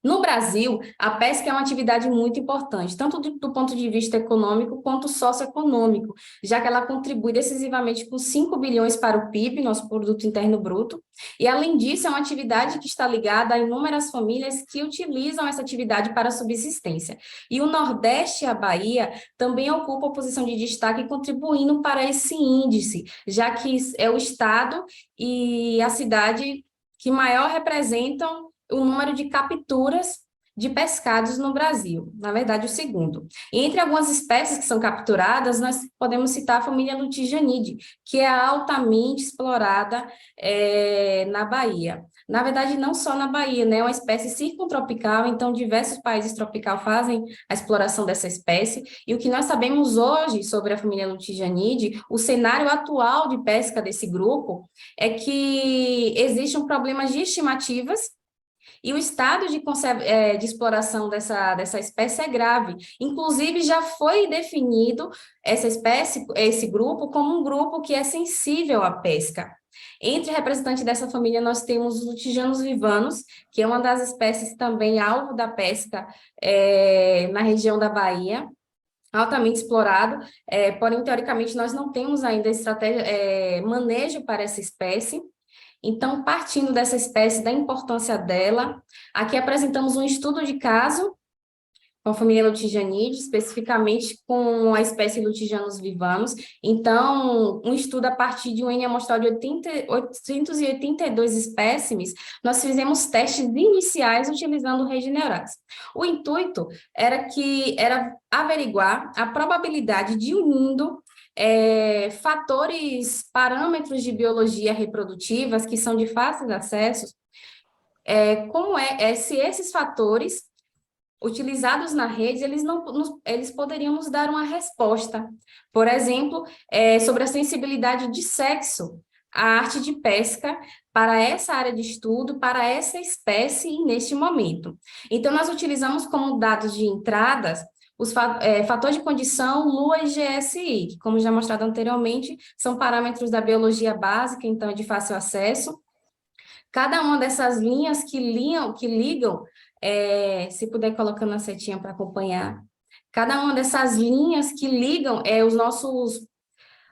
Speaker 5: No Brasil, a pesca é uma atividade muito importante, tanto do ponto de vista econômico quanto socioeconômico, já que ela contribui decisivamente com 5 bilhões para o PIB, nosso Produto Interno Bruto, e além disso, é uma atividade que está ligada a inúmeras famílias que utilizam essa atividade para subsistência. E o Nordeste e a Bahia também ocupam a posição de destaque, contribuindo para esse índice, já que é o estado e a cidade que maior representam o número de capturas de pescados no Brasil, na verdade, o segundo. E entre algumas espécies que são capturadas, nós podemos citar a família Lutijanide, que é altamente explorada na Bahia. Na verdade, não só na Bahia, né? É uma espécie circuntropical, então diversos países tropicais fazem a exploração dessa espécie, e o que nós sabemos hoje sobre a família Lutijanide, o cenário atual de pesca desse grupo, é que existe um problema de estimativas, e o estado de exploração dessa espécie é grave. Inclusive, já foi definido essa espécie, esse grupo, como um grupo que é sensível à pesca. Entre representantes dessa família, nós temos os lutijanos vivanos, que é uma das espécies também alvo da pesca na região da Bahia, altamente explorado, porém, teoricamente, nós não temos ainda manejo para essa espécie. Então, partindo dessa espécie, da importância dela, aqui apresentamos um estudo de caso com a família Lutijanide, especificamente com a espécie Lutijanus vivanos. Então, um estudo a partir de um N amostral de 882 espécimes, nós fizemos testes iniciais utilizando redes neurais. O intuito era averiguar a probabilidade de unindo parâmetros de biologia reprodutivas que são de fácil acesso, se esses fatores utilizados na rede, eles poderiam nos dar uma resposta. Por exemplo, sobre a sensibilidade de sexo, a arte de pesca para essa área de estudo, para essa espécie neste momento. Então, nós utilizamos como dados de entradas os fatores de condição, Lua e GSI, que, como já mostrado anteriormente, são parâmetros da biologia básica, então é de fácil acesso. Cada uma dessas linhas que ligam, se puder colocando a setinha para acompanhar, cada uma dessas linhas que ligam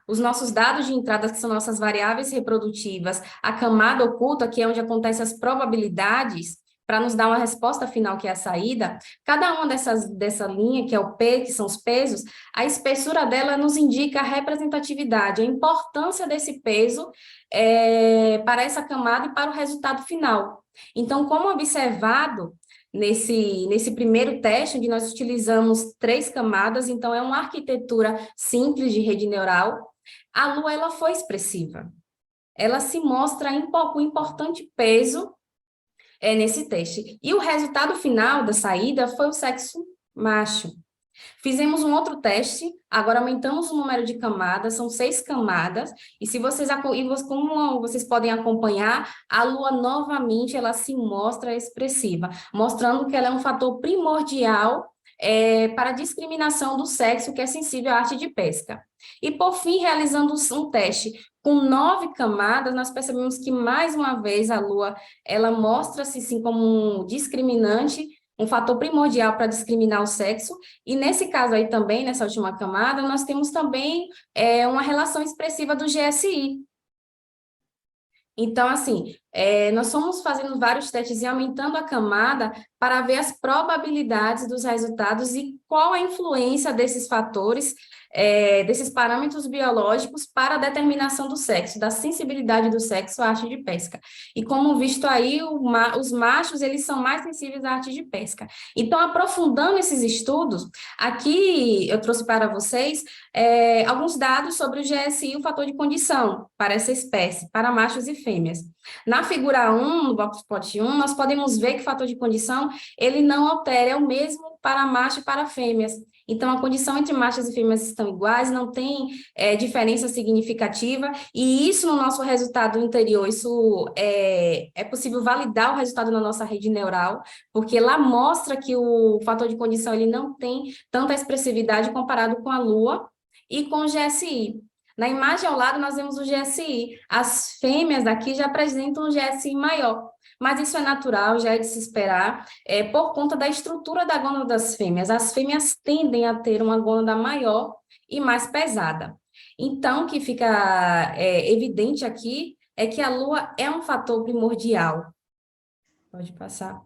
Speaker 5: os nossos dados de entrada, que são nossas variáveis reprodutivas, a camada oculta, que é onde acontecem as probabilidades, para nos dar uma resposta final, que é a saída, cada uma dessa linha, que é o P, que são os pesos, a espessura dela nos indica a representatividade, a importância desse peso para essa camada e para o resultado final. Então, como observado nesse primeiro teste, onde nós utilizamos 3 camadas, então é uma arquitetura simples de rede neural, a Lua ela foi expressiva. Ela se mostra com importante peso nesse teste. E o resultado final da saída foi o sexo macho. Fizemos um outro teste, agora aumentamos o número de camadas, são 6 camadas, e como vocês podem acompanhar, a Lua novamente ela se mostra expressiva, mostrando que ela é um fator primordial para discriminação do sexo que é sensível à arte de pesca. E, por fim, realizando um teste com 9 camadas, nós percebemos que, mais uma vez, a Lua, ela mostra-se, sim, como um discriminante, um fator primordial para discriminar o sexo, e nesse caso aí também, nessa última camada, nós temos também uma relação expressiva do GSI. Então, assim, nós fomos fazendo vários testes e aumentando a camada para ver as probabilidades dos resultados e qual a influência desses fatores, desses parâmetros biológicos para a determinação do sexo, da sensibilidade do sexo à arte de pesca. E como visto aí, os machos, eles são mais sensíveis à arte de pesca. Então, aprofundando esses estudos, aqui eu trouxe para vocês alguns dados sobre o GSI, o fator de condição para essa espécie, para machos e fêmeas. Na figura 1, no box plot 1, nós podemos ver que o fator de condição, ele não altera, é o mesmo para macho e para fêmeas. Então, a condição entre machos e fêmeas estão iguais, não tem diferença significativa, e isso no nosso resultado anterior, isso é possível validar o resultado na nossa rede neural, porque lá mostra que o fator de condição ele não tem tanta expressividade comparado com a Lua e com o GSI. Na imagem ao lado, nós vemos o GSI. As fêmeas daqui já apresentam um GSI maior, mas isso é natural, já é de se esperar, por conta da estrutura da gônada das fêmeas. As fêmeas tendem a ter uma gônada maior e mais pesada. Então, o que fica evidente aqui é que a Lua é um fator primordial. Pode passar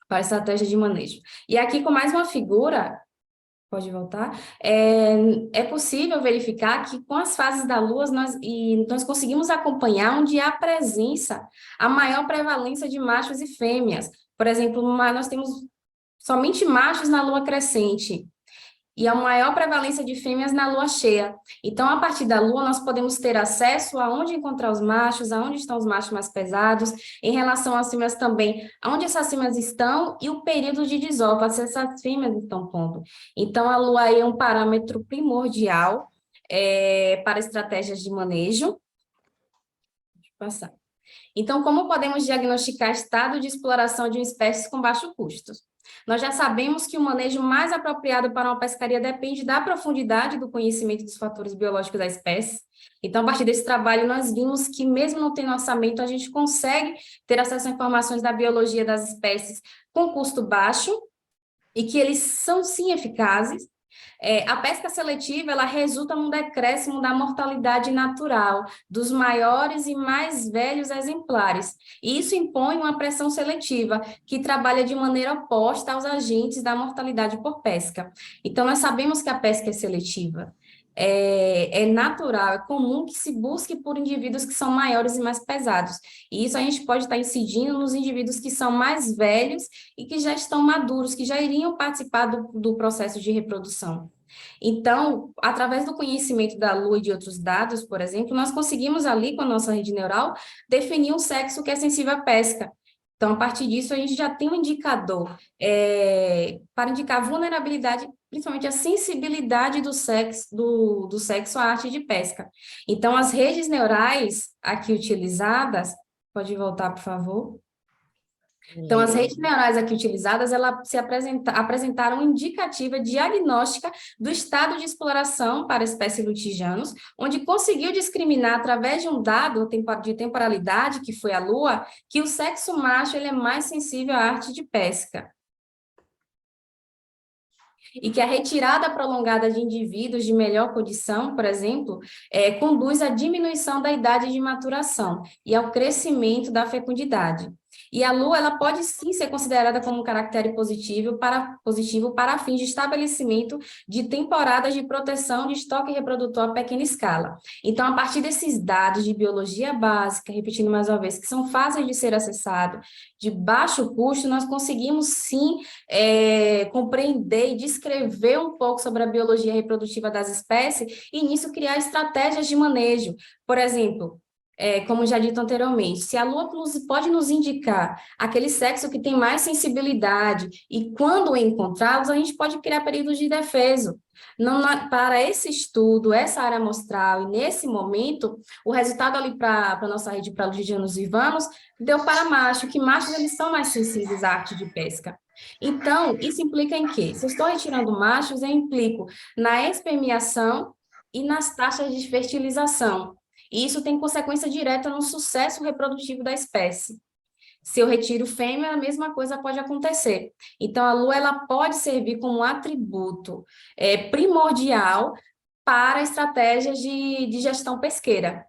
Speaker 5: para a estratégia de manejo. E aqui, com mais uma figura... Pode voltar. É possível verificar que com as fases da Lua nós conseguimos acompanhar onde há presença, a maior prevalência de machos e fêmeas. Por exemplo, nós temos somente machos na Lua crescente e a maior prevalência de fêmeas na Lua cheia. Então, a partir da Lua, nós podemos ter acesso a onde encontrar os machos, aonde estão os machos mais pesados, em relação às fêmeas também, aonde essas fêmeas estão e o período de desova, se essas fêmeas estão pondo. Então, a Lua aí é um parâmetro primordial para estratégias de manejo. Deixa eu passar. Então, como podemos diagnosticar estado de exploração de uma espécie com baixo custo? Nós já sabemos que o manejo mais apropriado para uma pescaria depende da profundidade do conhecimento dos fatores biológicos da espécie. Então, a partir desse trabalho, nós vimos que, mesmo não tendo orçamento, a gente consegue ter acesso a informações da biologia das espécies com custo baixo e que eles são, sim, eficazes. A pesca seletiva, ela resulta num decréscimo da mortalidade natural dos maiores e mais velhos exemplares. E isso impõe uma pressão seletiva, que trabalha de maneira oposta aos agentes da mortalidade por pesca. Então, nós sabemos que a pesca é seletiva. É natural, é comum que se busque por indivíduos que são maiores e mais pesados. E isso a gente pode estar incidindo nos indivíduos que são mais velhos e que já estão maduros, que já iriam participar do processo de reprodução. Então, através do conhecimento da Lua e de outros dados, por exemplo, nós conseguimos ali, com a nossa rede neural, definir um sexo que é sensível à pesca. Então, a partir disso, a gente já tem um indicador para indicar a vulnerabilidade, principalmente a sensibilidade do sexo à arte de pesca. Então, as redes neurais aqui utilizadas, pode voltar, por favor? Então, as redes neurais aqui utilizadas, elas apresentaram indicativa diagnóstica do estado de exploração para a espécie lutijanos, onde conseguiu discriminar, através de um dado de temporalidade, que foi a Lua, que o sexo macho ele é mais sensível à arte de pesca. E que a retirada prolongada de indivíduos de melhor condição, por exemplo, conduz à diminuição da idade de maturação e ao crescimento da fecundidade. E a Lua, ela pode sim ser considerada como um caractere positivo para fins de estabelecimento de temporadas de proteção de estoque reprodutor a pequena escala. Então, a partir desses dados de biologia básica, repetindo mais uma vez, que são fáceis de ser acessados, de baixo custo, nós conseguimos sim compreender e descrever um pouco sobre a biologia reprodutiva das espécies e, nisso, criar estratégias de manejo. Por exemplo, como já dito anteriormente, se a Lua pode nos indicar aquele sexo que tem mais sensibilidade e quando encontrá-los, a gente pode criar períodos de defeso. Para esse estudo, essa área amostral, e nesse momento, o resultado ali para a nossa rede para lutijanos vivanos deu para macho, que machos eles são mais sensíveis à arte de pesca. Então, isso implica em quê? Se eu estou retirando machos, eu implico na espermiação e nas taxas de fertilização. E isso tem consequência direta no sucesso reprodutivo da espécie. Se eu retiro fêmea, a mesma coisa pode acontecer. Então, a lua ela pode servir como um atributo primordial para estratégias de gestão pesqueira.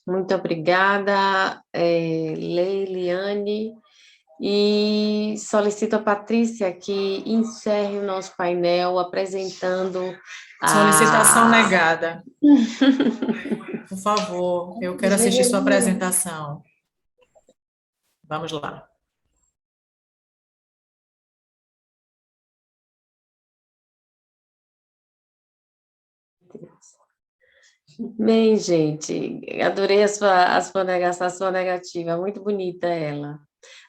Speaker 1: Muito obrigada, Leiliane, e solicito a Patrícia que encerre o nosso painel apresentando
Speaker 6: Solicitação negada. Por favor, eu quero assistir sua apresentação. Vamos lá.
Speaker 1: Bem, gente, adorei a sua negativa, muito bonita ela.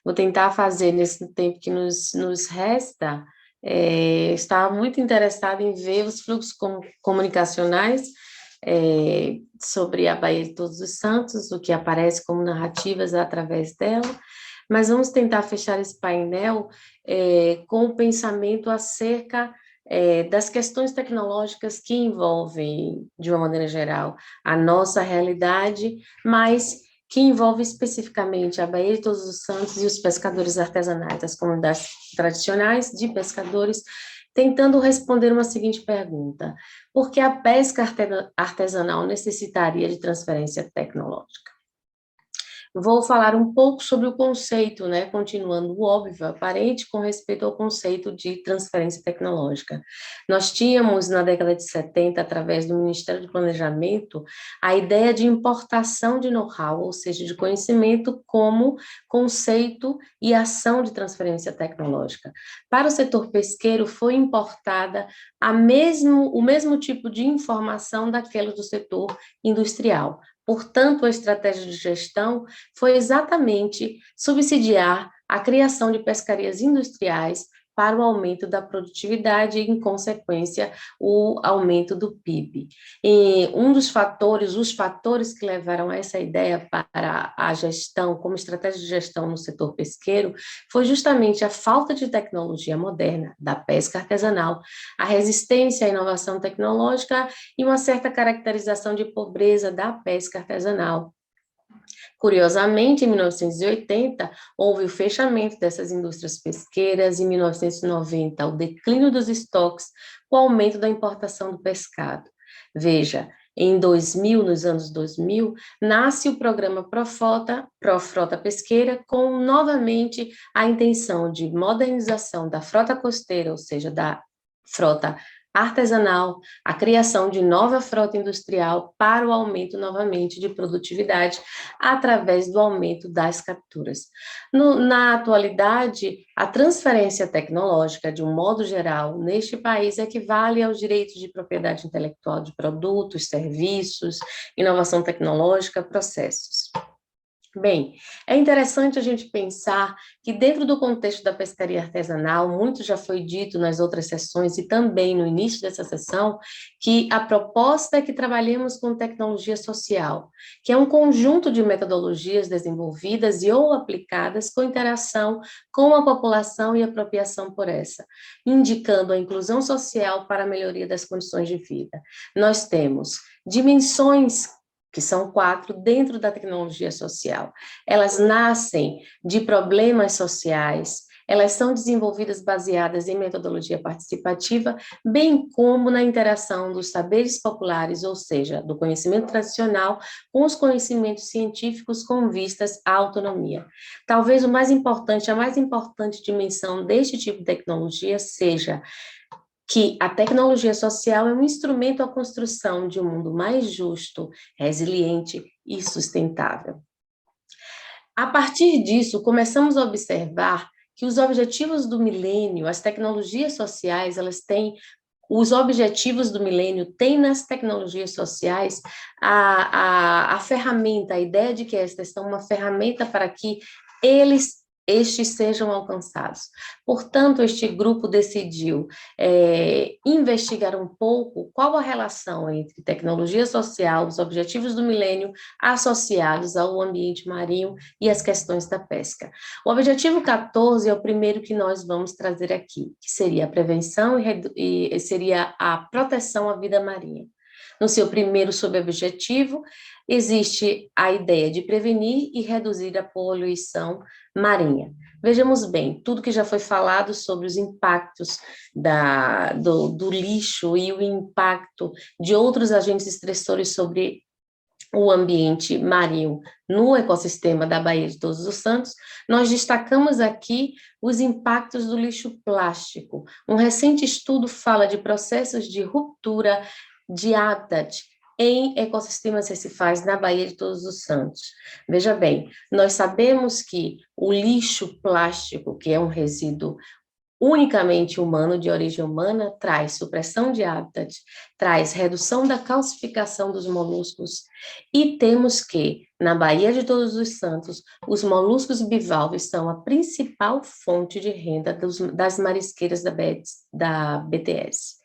Speaker 1: Vou tentar fazer nesse tempo que nos resta. Estava muito interessada em ver os fluxos comunicacionais sobre a Baía de Todos os Santos, o que aparece como narrativas através dela, mas vamos tentar fechar esse painel com o pensamento acerca das questões tecnológicas que envolvem, de uma maneira geral, a nossa realidade, mas que envolve especificamente a Baía de Todos os Santos e os pescadores artesanais, as comunidades tradicionais de pescadores, tentando responder uma seguinte pergunta: por que a pesca artesanal necessitaria de transferência tecnológica? Vou falar um pouco sobre o conceito, né, continuando o óbvio, aparente, com respeito ao conceito de transferência tecnológica. Nós tínhamos, na década de 70, através do Ministério do Planejamento, a ideia de importação de know-how, ou seja, de conhecimento como conceito e ação de transferência tecnológica. Para o setor pesqueiro, foi importada o mesmo tipo de informação daquela do setor industrial. Portanto, a estratégia de gestão foi exatamente subsidiar a criação de pescarias industriais para o aumento da produtividade e, em consequência, o aumento do PIB. E os fatores que levaram essa ideia para a gestão, como estratégia de gestão no setor pesqueiro, foi justamente a falta de tecnologia moderna da pesca artesanal, a resistência à inovação tecnológica e uma certa caracterização de pobreza da pesca artesanal. Curiosamente, em 1980, houve o fechamento dessas indústrias pesqueiras, em 1990, o declínio dos estoques, com o aumento da importação do pescado. Veja, em 2000, nos anos 2000, nasce o programa Profrota Pesqueira, com novamente a intenção de modernização da frota costeira, ou seja, da frota artesanal, a criação de nova frota industrial para o aumento novamente de produtividade através do aumento das capturas. Na atualidade, a transferência tecnológica, de um modo geral, neste país equivale aos direitos de propriedade intelectual de produtos, serviços, inovação tecnológica, processos. Bem, é interessante a gente pensar que dentro do contexto da pescaria artesanal, muito já foi dito nas outras sessões e também no início dessa sessão, que a proposta é que trabalhemos com tecnologia social, que é um conjunto de metodologias desenvolvidas e ou aplicadas com interação com a população e apropriação por essa, indicando a inclusão social para a melhoria das condições de vida. Nós temos dimensões que são 4 dentro da tecnologia social. Elas nascem de problemas sociais, elas são desenvolvidas baseadas em metodologia participativa, bem como na interação dos saberes populares, ou seja, do conhecimento tradicional com os conhecimentos científicos com vistas à autonomia. Talvez a mais importante dimensão deste tipo de tecnologia seja que a tecnologia social é um instrumento à construção de um mundo mais justo, resiliente e sustentável. A partir disso, começamos a observar que os objetivos do milênio, as tecnologias sociais, os objetivos do milênio têm nas tecnologias sociais a ferramenta, a ideia de que estas são uma ferramenta para que eles estes sejam alcançados. Portanto, este grupo decidiu investigar um pouco qual a relação entre tecnologia social, os objetivos do milênio associados ao ambiente marinho e as questões da pesca. O objetivo 14 é o primeiro que nós vamos trazer aqui, que seria a prevenção e seria a proteção à vida marinha. No seu primeiro subobjetivo, existe a ideia de prevenir e reduzir a poluição marinha. Vejamos bem, tudo que já foi falado sobre os impactos do lixo e o impacto de outros agentes estressores sobre o ambiente marinho no ecossistema da Baía de Todos os Santos, nós destacamos aqui os impactos do lixo plástico. Um recente estudo fala de processos de ruptura de hábitat em ecossistemas recifais na Baía de Todos os Santos. Veja bem, nós sabemos que o lixo plástico, que é um resíduo unicamente humano, de origem humana, traz supressão de hábitat, traz redução da calcificação dos moluscos, e temos que, na Baía de Todos os Santos, os moluscos bivalves são a principal fonte de renda das marisqueiras da BTS.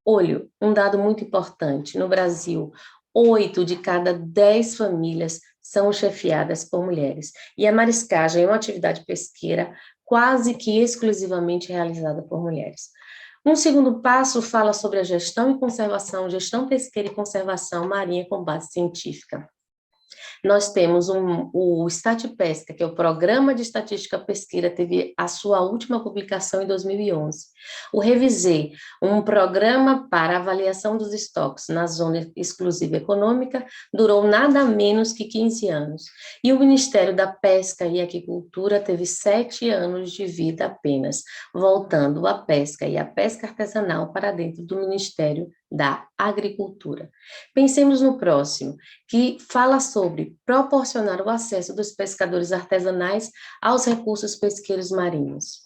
Speaker 1: Olha, um dado muito importante, no Brasil, 8 de cada 10 famílias são chefiadas por mulheres, e a mariscagem é uma atividade pesqueira quase que exclusivamente realizada por mulheres. Um segundo passo fala sobre a gestão e conservação, gestão pesqueira e conservação marinha com base científica. Nós temos o Statpesca, que é o Programa de Estatística Pesqueira, teve a sua última publicação em 2011. O Revisei, um programa para avaliação dos estoques na zona exclusiva econômica, durou nada menos que 15 anos. E o Ministério da Pesca e Aquicultura teve 7 anos de vida apenas, voltando a pesca e a pesca artesanal para dentro do Ministério da Agricultura. Pensemos no próximo, que fala sobre proporcionar o acesso dos pescadores artesanais aos recursos pesqueiros marinhos.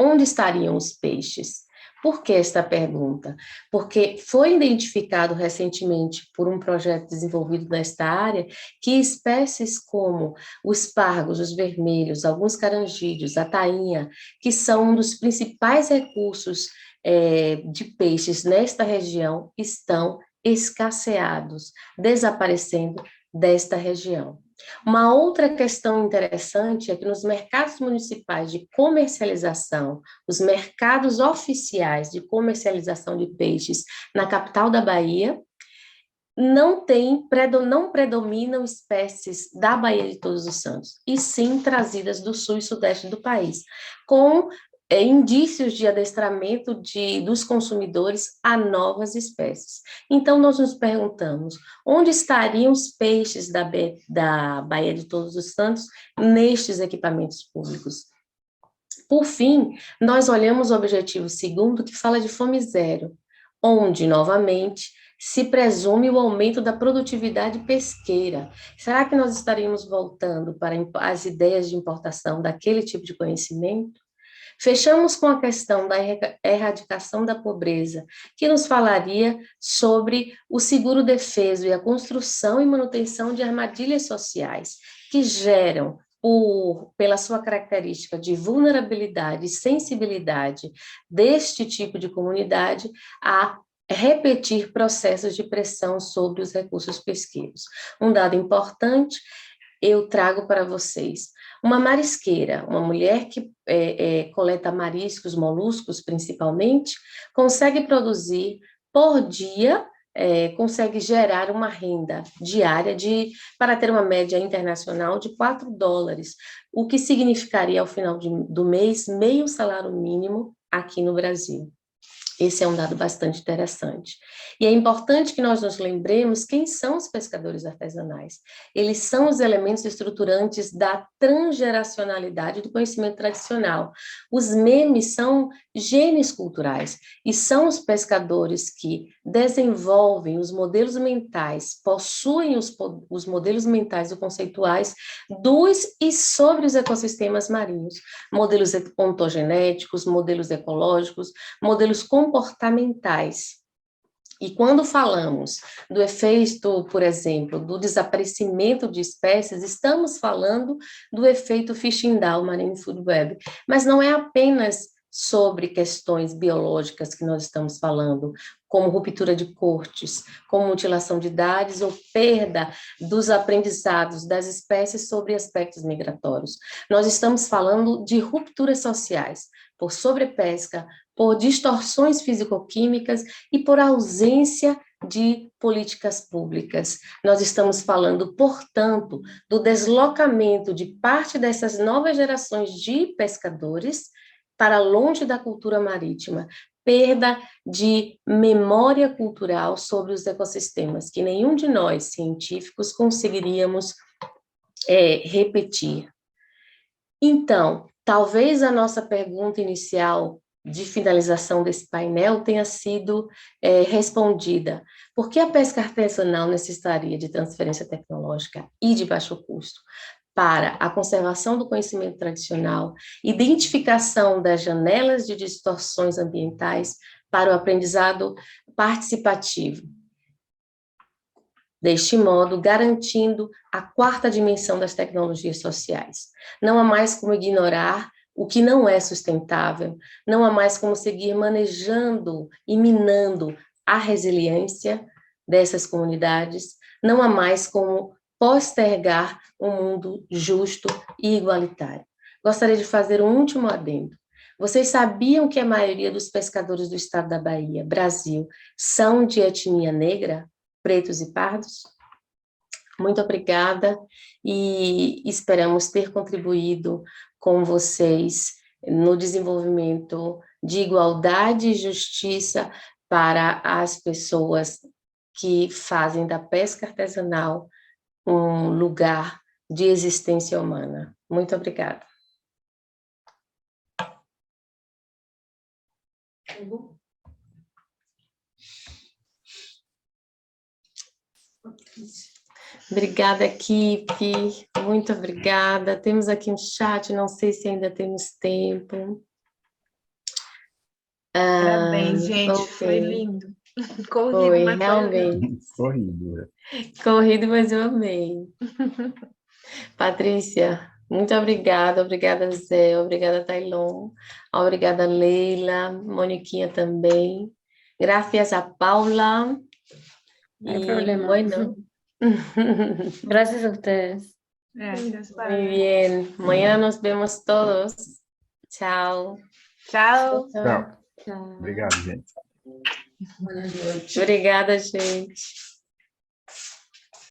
Speaker 1: Onde estariam os peixes? Por que esta pergunta? Porque foi identificado recentemente por um projeto desenvolvido nesta área que espécies como os pargos, os vermelhos, alguns caranguejos, a tainha, que são um dos principais recursos de peixes nesta região, estão escasseados, desaparecendo desta região. Uma outra questão interessante é que nos mercados municipais de comercialização, os mercados oficiais de comercialização de peixes na capital da Bahia, não predominam espécies da Baía de Todos os Santos, e sim trazidas do sul e sudeste do país, com indícios de adestramento dos consumidores a novas espécies. Então, nós nos perguntamos, onde estariam os peixes da Baía de Todos os Santos nestes equipamentos públicos? Por fim, nós olhamos o objetivo segundo, que fala de fome zero, onde, novamente, se presume o aumento da produtividade pesqueira. Será que nós estaríamos voltando para as ideias de importação daquele tipo de conhecimento? Fechamos com a questão da erradicação da pobreza, que nos falaria sobre o seguro-defeso e a construção e manutenção de armadilhas sociais, que geram, pela sua característica de vulnerabilidade e sensibilidade deste tipo de comunidade, a repetir processos de pressão sobre os recursos pesqueiros. Um dado importante eu trago para vocês. Uma marisqueira, uma mulher que coleta mariscos, moluscos principalmente, consegue produzir por dia, consegue gerar uma renda diária para ter uma média internacional de $4, o que significaria ao final do mês meio salário mínimo aqui no Brasil. Esse é um dado bastante interessante. E é importante que nós nos lembremos quem são os pescadores artesanais. Eles são os elementos estruturantes da transgeracionalidade do conhecimento tradicional. Os memes são genes culturais e são os pescadores que desenvolvem os modelos mentais, possuem os modelos mentais e conceituais dos e sobre os ecossistemas marinhos, modelos ontogenéticos, modelos ecológicos, modelos comportamentais. E quando falamos do efeito, por exemplo, do desaparecimento de espécies, estamos falando do efeito Fishing Down Marine Food Web, mas não é apenas sobre questões biológicas que nós estamos falando, como ruptura de cortes, como mutilação de idades ou perda dos aprendizados das espécies sobre aspectos migratórios. Nós estamos falando de rupturas sociais, por sobrepesca, por distorções físico-químicas e por ausência de políticas públicas. Nós estamos falando, portanto, do deslocamento de parte dessas novas gerações de pescadores para longe da cultura marítima, perda de memória cultural sobre os ecossistemas, que nenhum de nós, científicos, conseguiríamos repetir. Então, talvez a nossa pergunta inicial de finalização desse painel tenha sido respondida. Por que a pesca artesanal necessitaria de transferência tecnológica e de baixo custo para a conservação do conhecimento tradicional, identificação das janelas de distorções ambientais para o aprendizado participativo? Deste modo, garantindo a quarta dimensão das tecnologias sociais. Não há mais como ignorar o que não é sustentável, não há mais como seguir manejando e minando a resiliência dessas comunidades, não há mais como postergar um mundo justo e igualitário. Gostaria de fazer um último adendo. Vocês sabiam que a maioria dos pescadores do estado da Bahia, Brasil, são de etnia negra, pretos e pardos? Muito obrigada e esperamos ter contribuído com vocês no desenvolvimento de igualdade e justiça para as pessoas que fazem da pesca artesanal um lugar de existência humana. Muito obrigada. Obrigada, equipe. Muito obrigada. Temos aqui um chat, não sei se ainda temos tempo.
Speaker 3: Parabéns, gente,
Speaker 1: ok.
Speaker 3: foi lindo. Corrido,
Speaker 1: Foi,
Speaker 3: mas
Speaker 1: realmente.
Speaker 4: Corrido.
Speaker 1: Corrido, mas eu amei. Patrícia, muito obrigada. Obrigada, Zé. Obrigada, Tailon. Obrigada, Leila. Moniquinha também. Gracias a Paula.
Speaker 7: No hay problema.
Speaker 1: Bueno.
Speaker 7: Gracias a ustedes.
Speaker 3: Gracias,
Speaker 1: Muy bien. Mañana nos vemos todos. Chao.
Speaker 3: Tchau.
Speaker 4: Tchau. Obrigado, gente.
Speaker 1: Obrigada, gente.